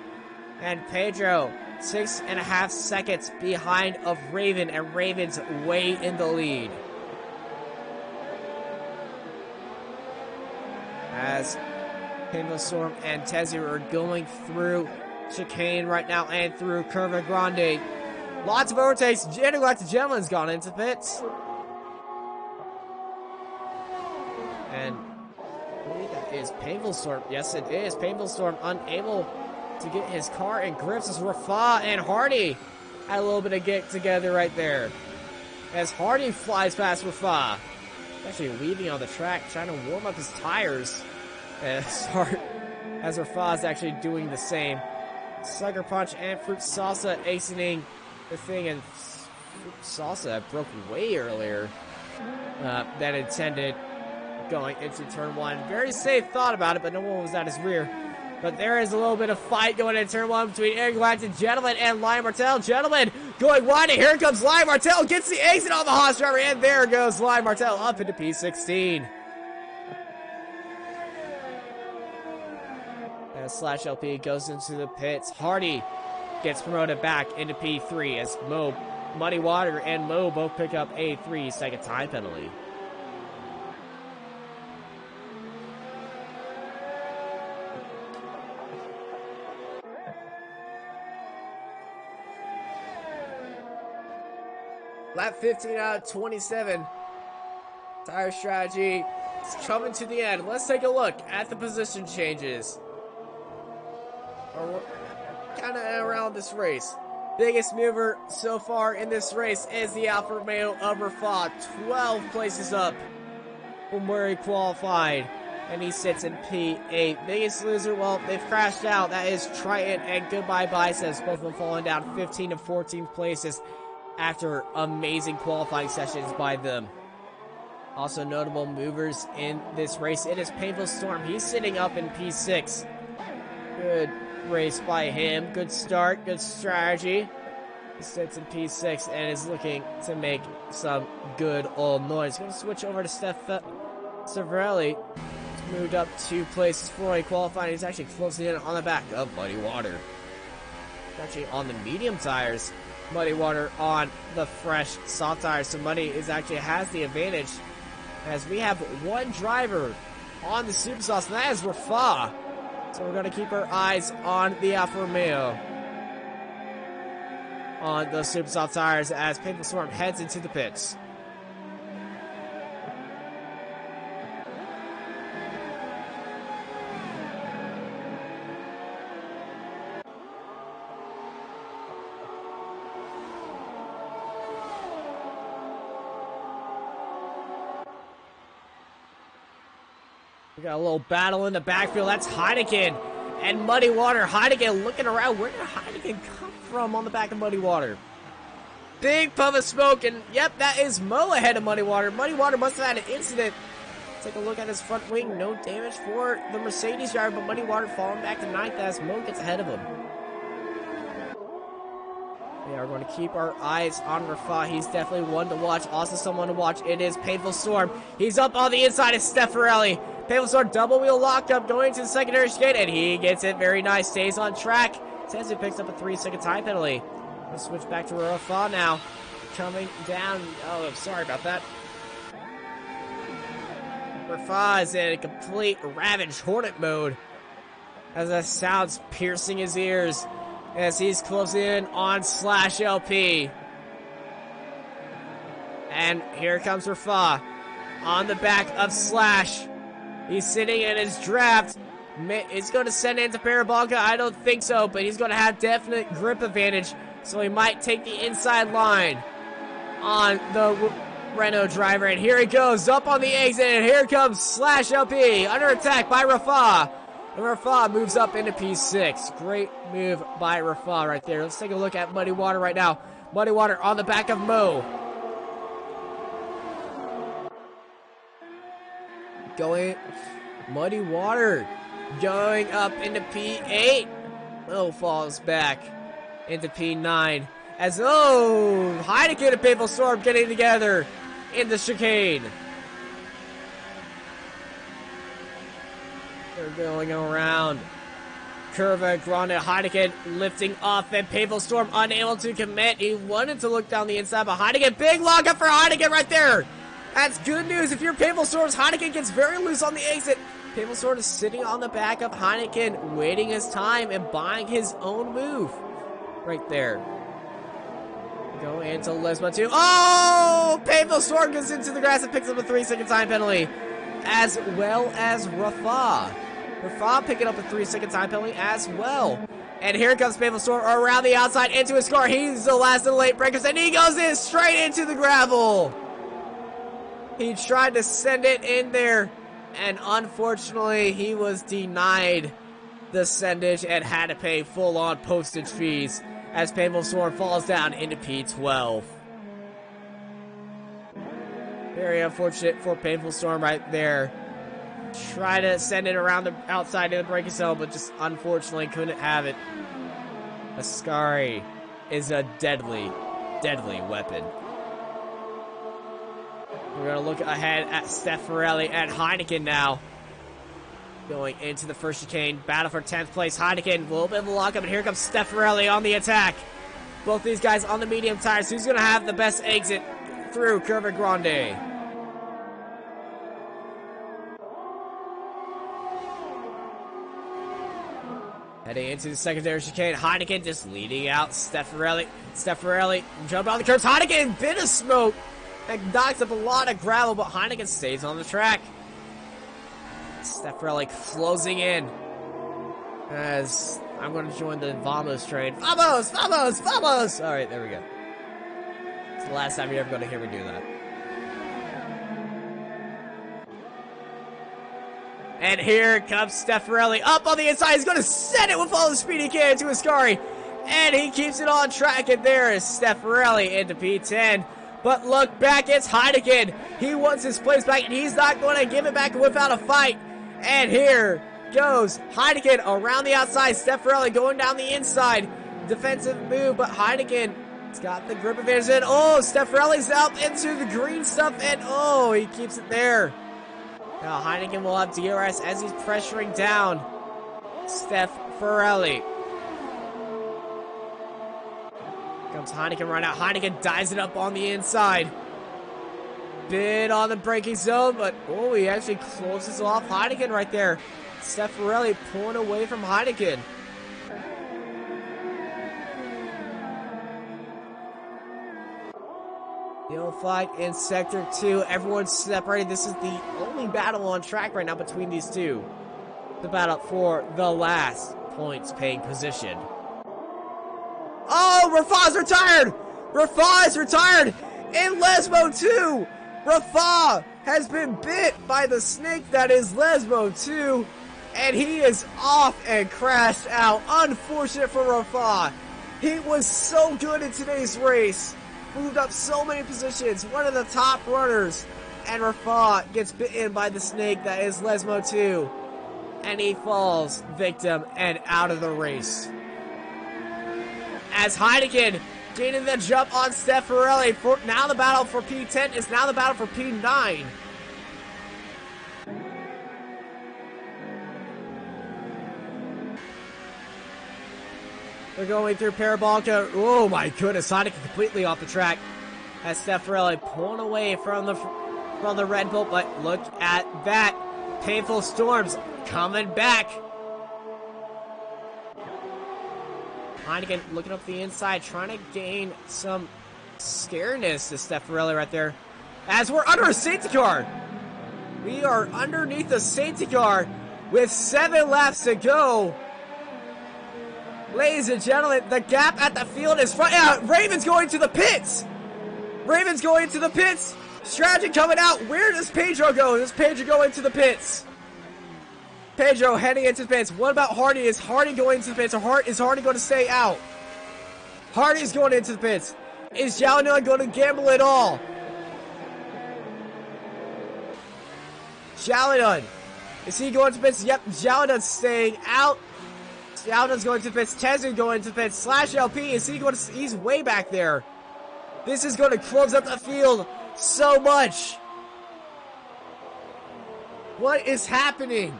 And Pedro 6.5 seconds behind of Raven, and Raven's way in the lead. As Painful Storm and Tezu are going through chicane right now and through Curva Grande. Lots of overtakes. Intergalactic Gentleman's gone into pits. And I believe that is Painful Storm. Yes, it is. Painful Storm unable to get his car in grips as Rafa and Hardy had a little bit of get together right there. As Hardy flies past Rafa. Actually leaving on the track, trying to warm up his tires. As Rafa is actually doing the same. Sucker Punch and Fruit Salsa acing the thing, and Fruit Salsa broke way earlier than intended going into turn 1. Very safe thought about it, but no one was at his rear. But there is a little bit of fight going into turn 1 between Intergalactic Gentleman and Lion Martel. Gentleman going wide, and here comes Lion Martel, gets the exit on the Haas driver, and there goes Lion Martel up into P16. /LP goes into the pits. Hardy gets promoted back into P3 as Muddy Water and Mo both pick up a 3-second time penalty. Lap 15 out of 27. Tire strategy It's coming to the end. Let's take a look at the position changes. Kind of around this race. Biggest mover so far in this race is the Alfa Romeo of Rafa, 12 places up from where he qualified, and he sits in P8. Biggest loser, well, they've crashed out. That is Triton and Goodbye Biceps, both of them falling down 15 and 14 places after amazing qualifying sessions by them. Also notable movers in this race, it is Painful Storm. He's sitting up in P6. Good race by him. Good start, good strategy. He sits in P6 and is looking to make some good old noise. Going to switch over to Severelli. Moved up 2 places for a qualifying. He's actually closing in on the back of Muddy Water. Actually on the medium tires. Muddy Water on the fresh soft tires. So Muddy is actually has the advantage, as we have one driver on the Super Sauce, and that is Rafa. So we're going to keep our eyes on the Alfa Romeo on the Super Soft tires as Painful Storm heads into the pits. We got a little battle in the backfield. That's Heineken and Muddy Water. Heineken looking around. Where did Heineken come from on the back of Muddy Water? Big puff of smoke, and yep, that is Mo ahead of Muddy Water. Muddy Water must have had an incident. Take a look at his front wing. No damage for the Mercedes driver, but Muddy Water falling back to 9th as Mo gets ahead of him. We are going to keep our eyes on Rafa. He's definitely one to watch. Also someone to watch. It is Painful Storm. He's up on the inside of Stefarelli. Painful Storm double wheel lockup going to the secondary chicane, and he gets it very nice. Stays on track. Says he picks up a 3-second time penalty. Let's switch back to Rafa now. Coming down. Oh, I'm sorry about that. Rafa is in a complete ravaged hornet mode as that sounds piercing his ears as he's closing in on Slash LP. And here comes Rafa on the back of Slash. He's sitting in his draft. He's going to send it into Parabolica. I don't think so, but he's going to have definite grip advantage, so he might take the inside line on the Renault driver. And here he goes up on the exit, and here comes Slash LP under attack by Rafa. And Rafa moves up into P6. Great move by Rafa right there. Let's take a look at Muddy Water right now. Muddy Water on the back of Mo. Going Muddy Water going up into P8. Mo falls back into P9 as Heineken and Painful Storm getting together in the chicane. They're going around Curva Grande. Heineken lifting off, and Painful Storm unable to commit. He wanted to look down the inside, but Heineken, big lockup for Heineken right there. That's good news. If you're Painful Storms, Heineken gets very loose on the exit. Painful Storm is sitting on the back of Heineken, waiting his time and buying his own move right there. Go into Lisbon too. Oh! Painful Storm goes into the grass and picks up a 3-second time penalty, as well as Rafa. Rafa picking up a 3-second time penalty as well. And here comes Painful Storm around the outside into his car. He's the last of the late breakers, and he goes in straight into the gravel. He tried to send it in there, and unfortunately, he was denied the sendage and had to pay full-on postage fees as Painful Storm falls down into P12. Very unfortunate for Painful Storm right there. Try to send it around the outside of the braking cell, but just unfortunately couldn't have it. Ascari is a deadly, deadly weapon. We're going to look ahead at Stefarelli and Heineken now. Going into the first chicane. Battle for 10th place. Heineken, a little bit of a lockup, and here comes Stefarelli on the attack. Both these guys on the medium tires. Who's going to have the best exit through Curva Grande? Heading into the secondary chicane. Heineken just leading out Stefarelli. Stefarelli jumped on the curves. Heineken, bit of smoke. That knocks up a lot of gravel, but Heineken stays on the track. Steffarelli closing in. As I'm going to join the Vamos train. Vamos! Vamos! Vamos! Alright, there we go. It's the last time you're ever going to hear me do that. And here comes Steffarelli up on the inside. He's going to send it with all the speed he can to Ascari. And he keeps it on track. And there is Steffarelli into P10. But look back, it's Heineken. He wants his place back, and he's not going to give it back without a fight. And here goes Heineken around the outside. Steffarelli going down the inside. Defensive move, but Heineken's got the grip advantage. And oh, Steffarelli's out into the green stuff, and oh, he keeps it there. Now Heineken will have DRS as he's pressuring down Steffarelli. Comes Heineken right out. Heineken dives it up on the inside. Bit on the braking zone, but oh, he actually closes off Heineken right there. Steffarelli pulling away from Heineken. Yellow flag in Sector 2. Everyone's separated. This is the only battle on track right now between these two. The battle for the last points paying position. Oh, Rafah's retired! Rafah is retired! In Lesmo 2! Rafah has been bit by the snake that is Lesmo 2, and he is off and crashed out. Unfortunate for Rafah. He was so good in today's race. Moved up so many positions. One of the top runners. And Rafah gets bitten by the snake that is Lesmo 2. And he falls victim and out of the race. As Heineken gaining the jump on Steffarelli. Now the battle for P10 is now the battle for P9. They're going through Parabolica. Oh my goodness, Heineken completely off the track. As Steffarelli pulling away from the Red Bull. But look at that. Painful Storms coming back. Heineken looking up the inside, trying to gain some scareness to Steffarelli right there. As we're under a safety car. We are underneath the safety car with 7 laps to go. Ladies and gentlemen, the gap at the field is front. Yeah, Raven's going to the pits. Raven's going to the pits. Strategy coming out. Where does Pedro go? Does Pedro go into the pits? Pedro heading into the pits. What about Hardy? Is Hardy going into the pits, or is Hardy going to stay out? Hardy's going into the pits. Is Jalina going to gamble at all? Jalina. Is he going to the pits? Yep, Jalina's staying out. Jalina's going to the pits. Tezu going to the pits. Slash LP. Is he going to? He's way back there. This is going to close up the field so much. What is happening?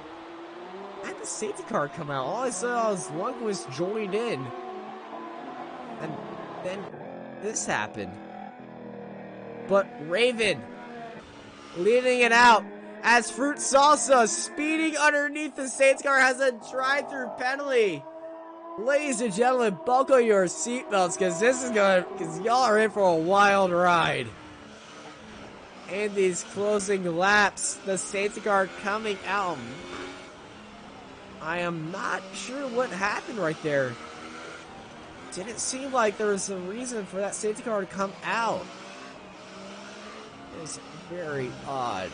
Had the safety car come out. All I saw was Lundqvist joined in. And then this happened. But Raven leading it out as Fruit Salsa speeding underneath the safety car has a drive-through penalty. Ladies and gentlemen, buckle your seatbelts because y'all are in for a wild ride. And these closing laps, the safety car coming out. I am not sure what happened right there. Didn't seem like there was a reason for that safety car to come out. It's very odd.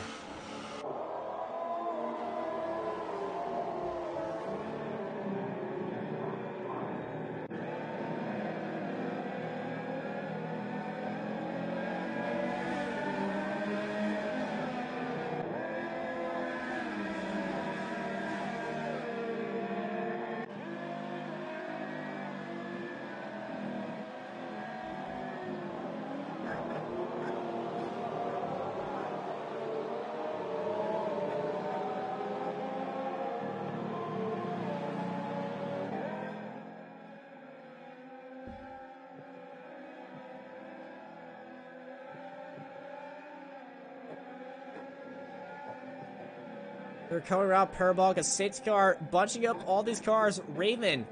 They're coming around Parabolic, a safety car, bunching up all these cars. Raven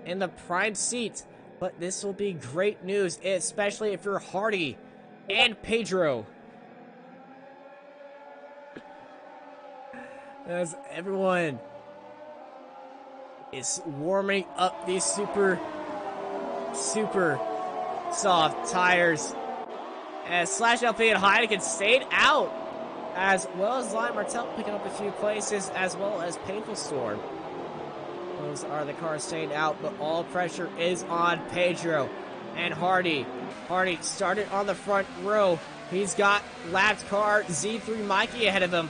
in the prime seat. But this will be great news, especially if you're Hardy and Pedro. as everyone is warming up these super soft tires. As Slash LP and Heineken stayed out, as well as Lime Martell picking up a few places, as well as Painful Storm. Those are the cars staying out, but all pressure is on Pedro and Hardy. Hardy started on the front row. He's got lapped car Z3 Mikey ahead of him.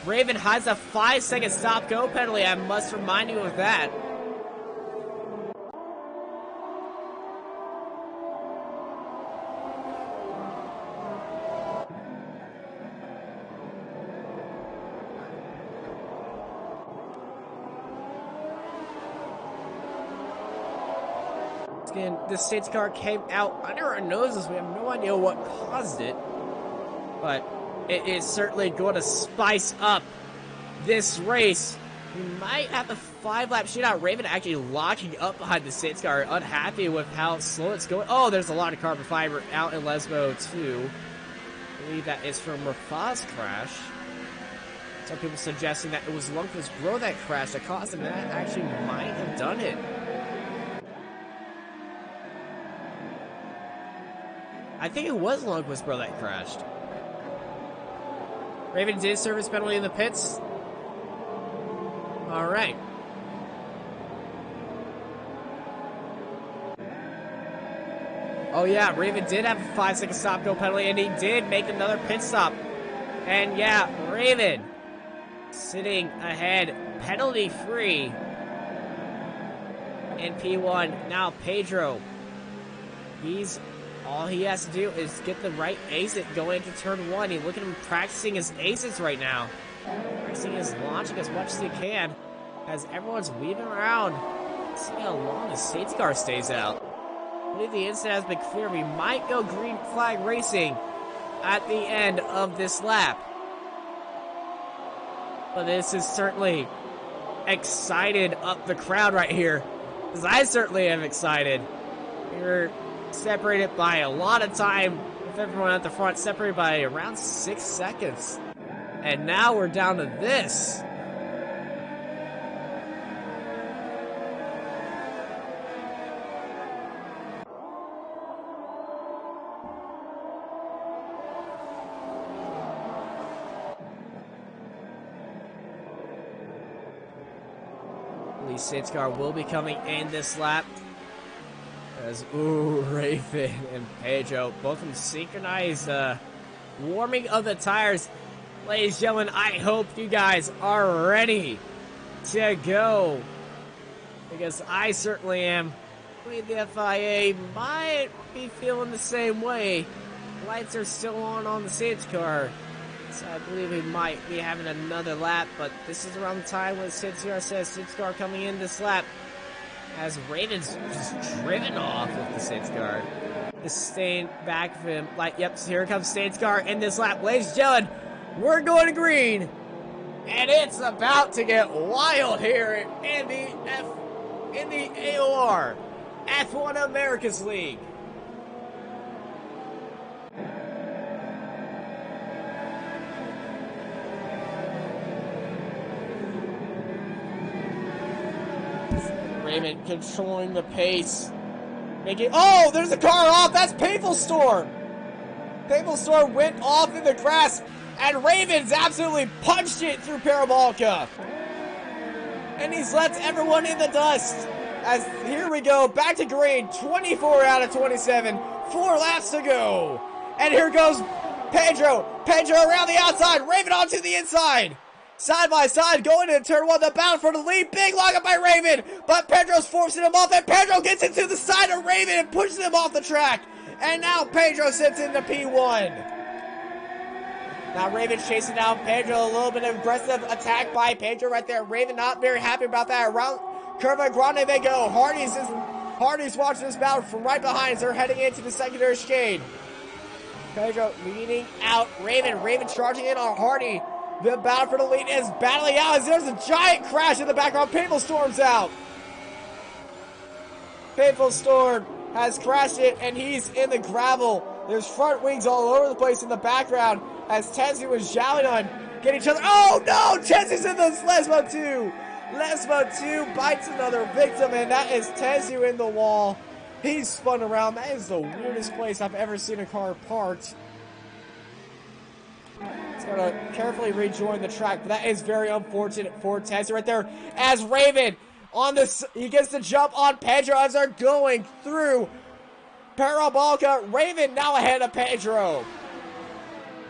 Raven has a 5-second stop-go penalty. I must remind you of that. Again, the safety car came out under our noses. We have no idea what caused it, but it is certainly going to spice up this race. We might have a 5-lap shootout. Raven actually locking up behind the safety car, unhappy with how slow it's going. Oh, there's a lot of carbon fiber out in Lesbo too. I believe that is from Rafa's crash. Some people suggesting that it was Lundqvist Bro that crashed that caused him. That actually might have done it. I think it was Lundqvist Bro that crashed. Raven did service penalty in the pits. All right. Oh yeah, Raven did have a 5-second stop-go penalty, and he did make another pit stop. And yeah, Raven sitting ahead, penalty-free in P1. Now Pedro, all he has to do is get the right exit going into turn 1. You look at him practicing his exits right now. Practicing his launching as much as he can, as everyone's weaving around. See how long the safety car stays out. I believe the incident has been clear. We might go green flag racing at the end of this lap. But this is certainly excited up the crowd right here, because I certainly am excited. We're separated by a lot of time with everyone at the front, separated by around 6 seconds. And now we're down to this. Lee safety car will be coming in this lap. As, Raven and Pedro, both of them synchronized warming of the tires. Ladies and gentlemen, I hope you guys are ready to go, because I certainly am. I believe the FIA might be feeling the same way. Lights are still on the safety car, so I believe we might be having another lap, but this is around the time when the safety car says safety car coming in this lap. As Raven's just driven off with the safety car. Just staying back of him. Like, yep, so here comes safety car in this lap. Ladies and gentlemen, we're going to green. And it's about to get wild here in the AOR F1 Americas League. Raven controlling the pace. Oh, there's a car off. That's Painful Storm. Painful Storm went off in the grass, and Raven's absolutely punched it through Parabolica. And he's left everyone in the dust. As here we go, back to green. 24 out of 27. 4 laps to go. And here goes Pedro. Pedro around the outside. Raven onto the inside. Side by side, going into turn 1, the bound for the lead. Big lockup by Raven, but Pedro's forcing him off, and Pedro gets into the side of Raven and pushes him off the track. And now Pedro sits into P1. Now Raven's chasing down Pedro. A little bit of aggressive attack by Pedro right there. Raven not very happy about that. Around Curva Grande they go. Hardy's watching this battle from right behind as they're heading into the secondary chicane. Pedro leading out Raven. Raven charging in on Hardy. The battle for the lead is battling out as there's a giant crash in the background. Painful Storm's out. Painful Storm has crashed it, and he's in the gravel. There's front wings all over the place in the background as Tenzi was yelling on get each other. Oh no! Tezu's in the Lesmo 2. Lesmo 2 bites another victim, and that is Tezu in the wall. He's spun around. That is the weirdest place I've ever seen a car parked. He's going to carefully rejoin the track, but that is very unfortunate for Tezu right there. As Raven on this, he gets the jump on Pedro as they're going through Parabolica. Raven now ahead of Pedro.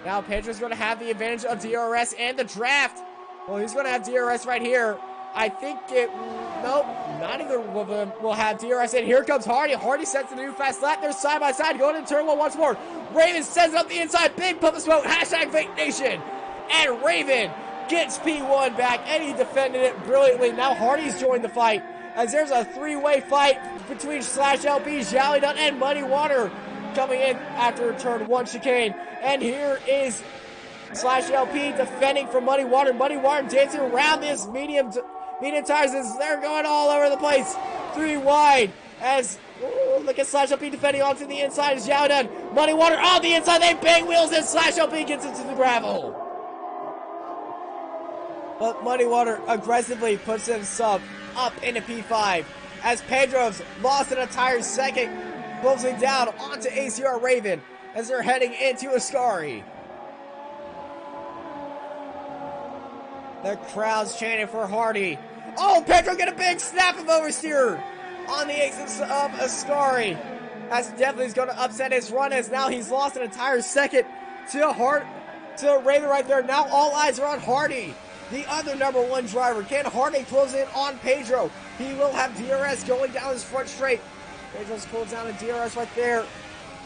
Now Pedro's going to have the advantage of DRS and the draft. Well, he's going to have DRS right here. I think nope, not either of them will have DRS. And here comes Hardy. Hardy sets the new fast lap. They're side by side going into turn one once more. Raven sends it up the inside. Big pump of smoke. Hashtag Fake Nation. And Raven gets P1 back, and he defended it brilliantly. Now Hardy's joined the fight, as there's a three-way fight between Slash LP, Jalidon, and Muddy Water coming in after turn one chicane. And here is Slash LP defending from Muddy Water. Muddy Water dancing around this medium tires as they're going all over the place. Three wide as look at Slash LP defending onto the inside as Jalidon. Muddy Water on the inside. They bang wheels and Slash LP gets into the gravel. But Muddy Water aggressively puts himself up into P5 as Pedro's lost in a tire second, closing down onto ACR Raven as they're heading into Ascari. The crowd's chanting for Hardy. Oh, Pedro get a big snap of oversteer on the exits of Ascari. That's definitely going to upset his run as now he's lost an entire second to Raven right there. Now all eyes are on Hardy, the other #1 driver. Can Hardy close in on Pedro? He will have DRS going down his front straight. Pedro's closed down a DRS right there.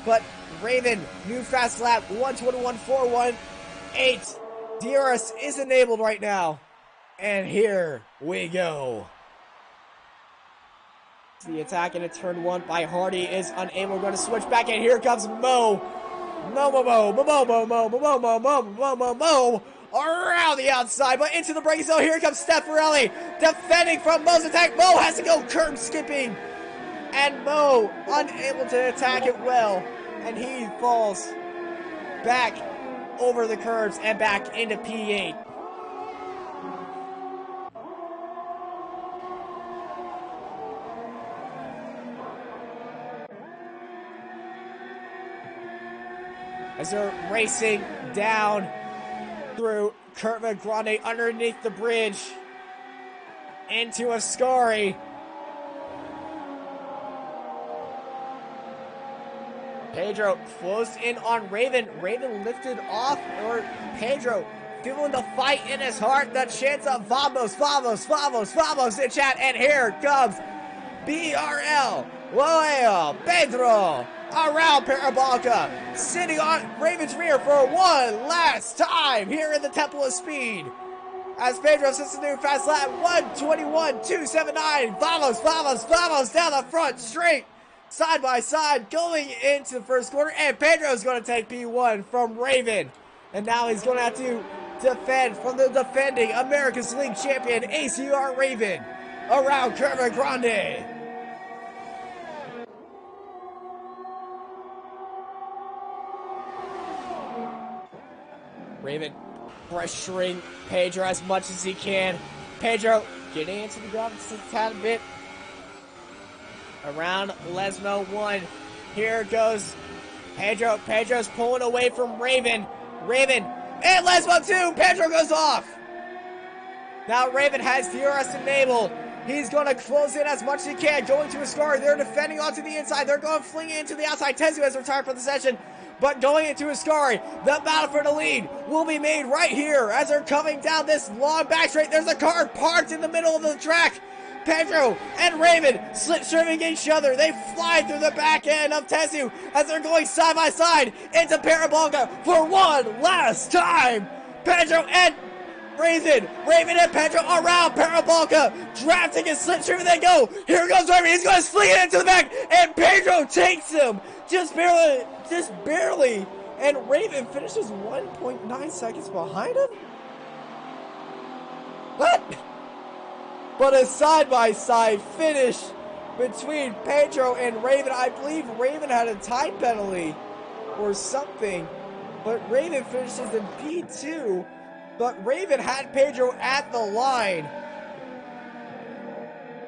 But Raven, new fast lap, 1:21.418. DRS is enabled right now. And here we go. The attack into turn one by Hardy is unable. We're going to switch back, and here comes Mo. Mo. Around the outside, but into the braking zone. Here comes Steph Pirelli defending from Mo's attack. Mo has to go curb skipping, and Mo unable to attack it well, and he falls back over the curbs and back into P8. As they're racing down through Curva Grande underneath the bridge into Ascari. Pedro closed in on Raven. Raven lifted off, or Pedro feeling the fight in his heart. The chance of vamos in chat. And here comes BRL. Loyal Pedro around Parabolica, sitting on Raven's rear for one last time here in the Temple of Speed. As Pedro sets a new fast lap, 1:21.279. Vamos down the front straight, side by side, going into the first quarter. And Pedro's going to take P1 from Raven. And now he's going to have to defend from the defending America's League champion, ACR Raven, around Curva Grande. Raven pressuring Pedro as much as he can. Pedro getting into the ground just a tad bit. Around Lesmo 1. Here goes Pedro. Pedro's pulling away from Raven. Raven and Lesmo 2. Pedro goes off. Now Raven has DRS enabled. He's going to close in as much as he can. Going to Ascari. They're defending onto the inside. They're going flinging into the outside. Tezu has retired for the session. But going into Ascari, the battle for the lead will be made right here as they're coming down this long back straight. There's a car parked in the middle of the track. Pedro and Raven slipstreaming each other. They fly through the back end of Tezu as they're going side by side into Parabolica for one last time. Pedro and Raven and Pedro around Parabolica, drafting and slipstreaming. They go. Here goes Raven. He's going to fling it into the back, and Pedro takes him just barely. And Raven finishes 1.9 seconds behind him? What? But a side-by-side finish between Pedro and Raven. I believe Raven had a time penalty or something, but Raven finishes in P2 But Raven had Pedro at the line.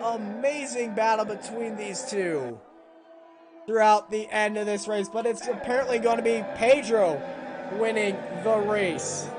Amazing battle between these two throughout the end of this race, but it's apparently going to be Pedro winning the race.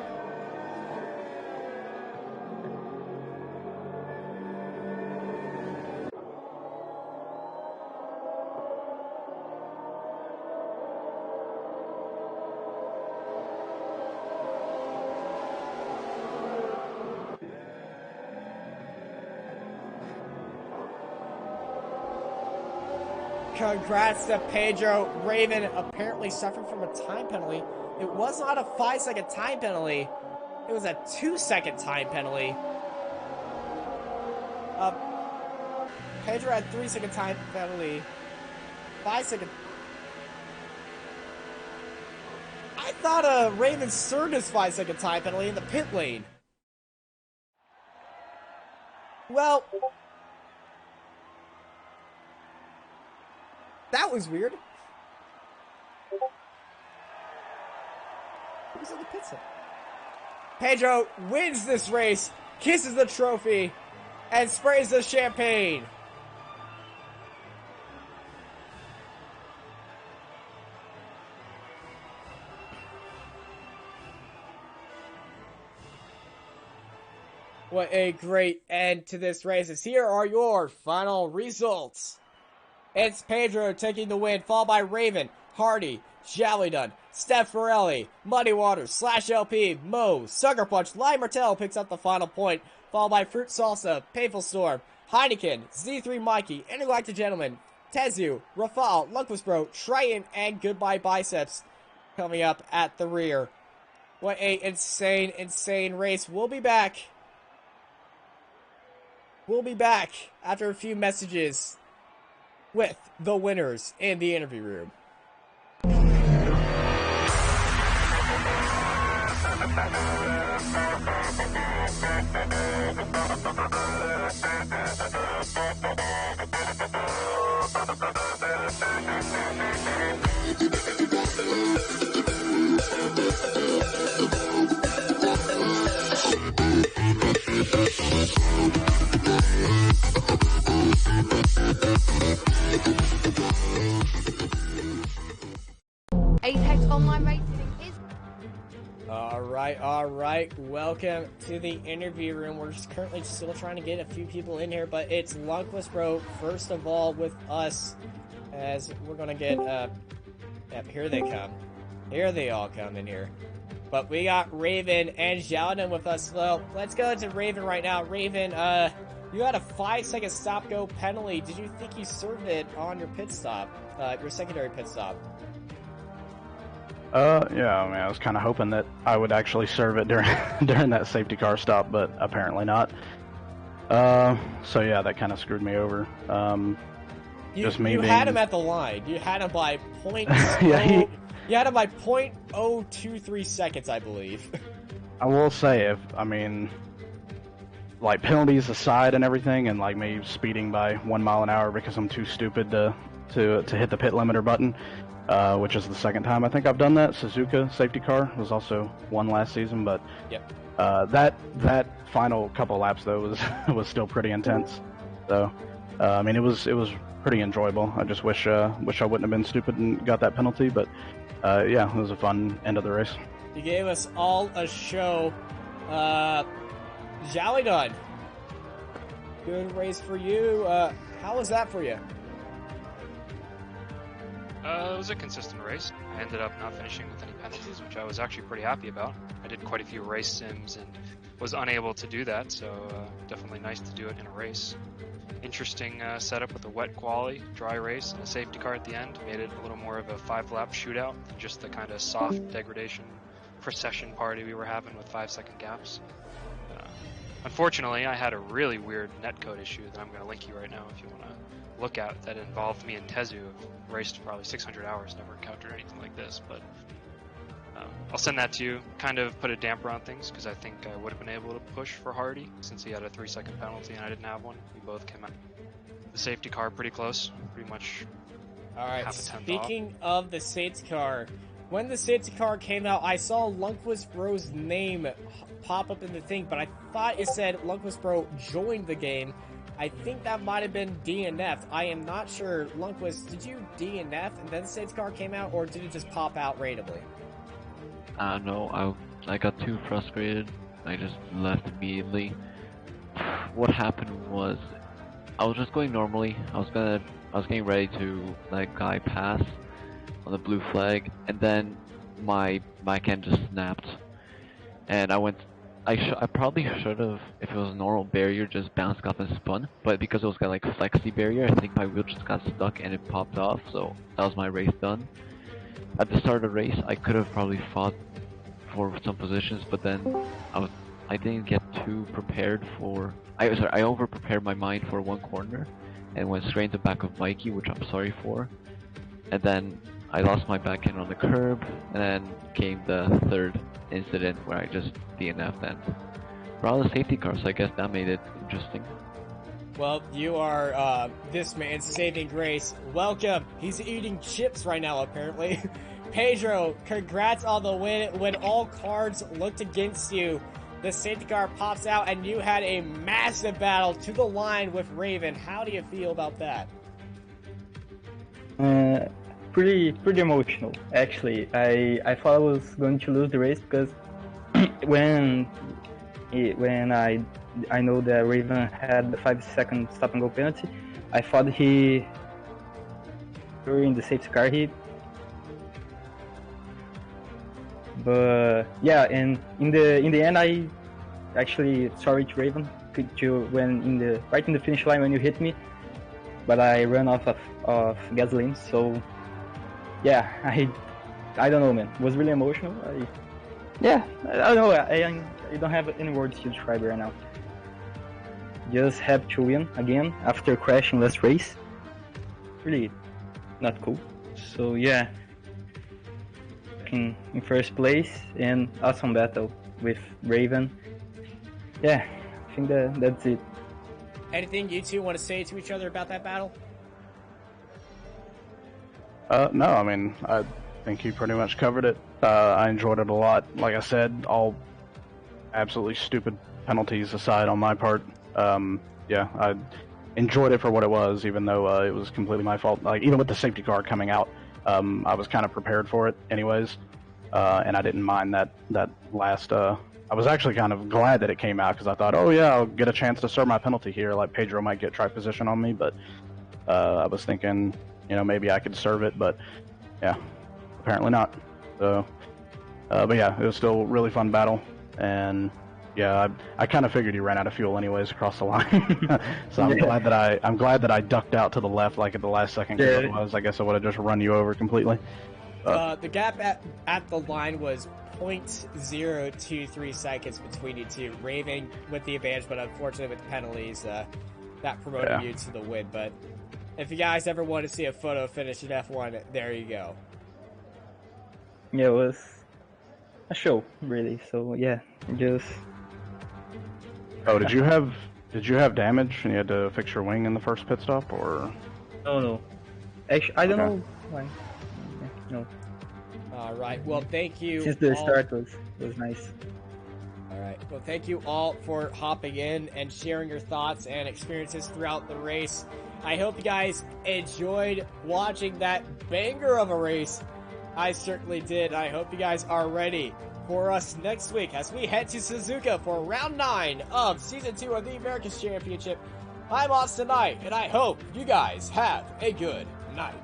Congrats to Pedro. Raven apparently suffered from a time penalty. It was not a 5-second time penalty. It was a 2-second time penalty. Pedro had 3-second time penalty. 5-second. I thought Raven served his 5-second time penalty in the pit lane. Well, that was weird. Who's in the pit stop? Pedro wins this race, kisses the trophy, and sprays the champagne. What a great end to this race. As here are your final results. It's Pedro taking the win, followed by Raven, Hardy, Jallydon, Steph Morelli, Muddy Waters, Slash LP, Mo, Sucker Punch, Live Martel picks up the final point, followed by Fruit Salsa, Painful Storm, Heineken, Z3 Mikey, Intergalactic Gentleman, Tezu, Rafal, Luckless Bro, Triton, and Goodbye Biceps coming up at the rear. What a insane, insane race. We'll be back. We'll be back after a few messages with the winners in the interview room. Apex Online Racing is... Alright, welcome to the interview room. We're just currently still trying to get a few people in here, but it's Lunkless Bro, first of all, with us, as we're gonna get, here they come. Here they all come in here. But we got Raven and Jaldon with us. Well, let's go to Raven right now. Raven, you had a 5-second stop-go penalty. Did you think you served it on your pit stop, your secondary pit stop? Yeah, I mean, I was kind of hoping that I would actually serve it during during that safety car stop, but apparently not. So yeah, that kind of screwed me over. You being... had him at the line. You had him by point. Yeah, you had him by 0.023 seconds, I believe. I will say, like penalties aside and everything, and like me speeding by 1 mile an hour because I'm too stupid to hit the pit limiter button. Which is the second time I think I've done that. Suzuka safety car was also one last season, but yep. That final couple laps though was still pretty intense. So I mean it was pretty enjoyable. I just wish I wouldn't have been stupid and got that penalty, but yeah, it was a fun end of the race. You gave us all a show. Jallydon, good race for you. How was that for you? It was a consistent race. I ended up not finishing with any penalties, which I was actually pretty happy about. I did quite a few race sims and was unable to do that, so definitely nice to do it in a race. Interesting setup with a wet quali, dry race, and a safety car at the end. Made it a little more of a 5-lap shootout than just the kind of soft degradation procession party we were having with 5-second gaps. Unfortunately, I had a really weird netcode issue that I'm going to link you right now if you want to look at, that involved me and Tezu. I've raced probably 600 hours, never encountered anything like this, but I'll send that to you. Kind of put a damper on things because I think I would have been able to push for Hardy since he had a 3-second penalty and I didn't have one. We both came out the safety car pretty close, pretty much. All right, half a tenth speaking of the safety car, when the safety car came out, I saw Lundqvist Bro's name pop up in the thing, but I thought it said Lundqvist Bro joined the game. I think that might have been DNF. I am not sure. Lundqvist, did you DNF and then the safety car came out, or did it just pop out randomly? No, I got too frustrated. I just left immediately. What happened was, I was just going normally. I was getting ready to let guy pass on the blue flag, and then my back end just snapped, and I probably should have, if it was a normal barrier, just bounced off and spun, but because it was got like flexi barrier, I think my wheel just got stuck and it popped off, so that was my race done. At the start of the race, I could have probably fought for some positions, but then I didn't get too prepared for, I over prepared my mind for one corner, and went straight into the back of Mikey, which I'm sorry for, and then I lost my back end on the curb, and then came the third incident where I just DNF'd and for all the safety cars, so I guess that made it interesting. Well, you are this man's saving grace. Welcome. He's eating chips right now, apparently. Pedro, congrats on the win. When all cards looked against you, the safety car pops out and you had a massive battle to the line with Raven. How do you feel about that? Pretty emotional, actually. I thought I was going to lose the race because when I know that Raven had the 5-second stop and go penalty, I thought during the safety car but yeah, and in the end I actually sorry to Raven when right in the finish line when you hit me, but I ran off of gasoline, so yeah, I don't know, man. It was really emotional. I don't know. I don't have any words to describe right now. Just have to win again after crashing last race. Really not cool. So yeah, in first place and awesome battle with Raven. Yeah, I think that's it. Anything you two want to say to each other about that battle? No, I mean, I think you pretty much covered it. I enjoyed it a lot. Like I said, all absolutely stupid penalties aside on my part. Yeah, I enjoyed it for what it was, even though it was completely my fault. Like, even with the safety car coming out, I was kind of prepared for it anyways, and I didn't mind that last... I was actually kind of glad that it came out, because I thought, oh yeah, I'll get a chance to serve my penalty here, like Pedro might get try position on me, but I was thinking, you know, maybe I could serve it, but yeah, apparently not. So, but yeah, it was still a really fun battle, and yeah, I kind of figured he ran out of fuel anyways across the line. So I'm glad that I ducked out to the left like at the last second, because otherwise I guess I would have just run you over completely. The gap at the line was 0.023 seconds between you two. Raven with the advantage, but unfortunately with the penalties, that promoted you to the win. But if you guys ever want to see a photo finish in F1, there you go. Yeah, it was a show, really. So yeah, just. Oh, did you have damage and you had to fix your wing in the first pit stop, or? No. Actually, I don't know why. No. All right. Well, thank you. Since the start was nice. All right. Well, thank you all for hopping in and sharing your thoughts and experiences throughout the race. I hope you guys enjoyed watching that banger of a race. I certainly did. I hope you guys are ready for us next week as we head to Suzuka for round 9 of Season 2 of the America's Championship. I'm Austin Knight, and I hope you guys have a good night.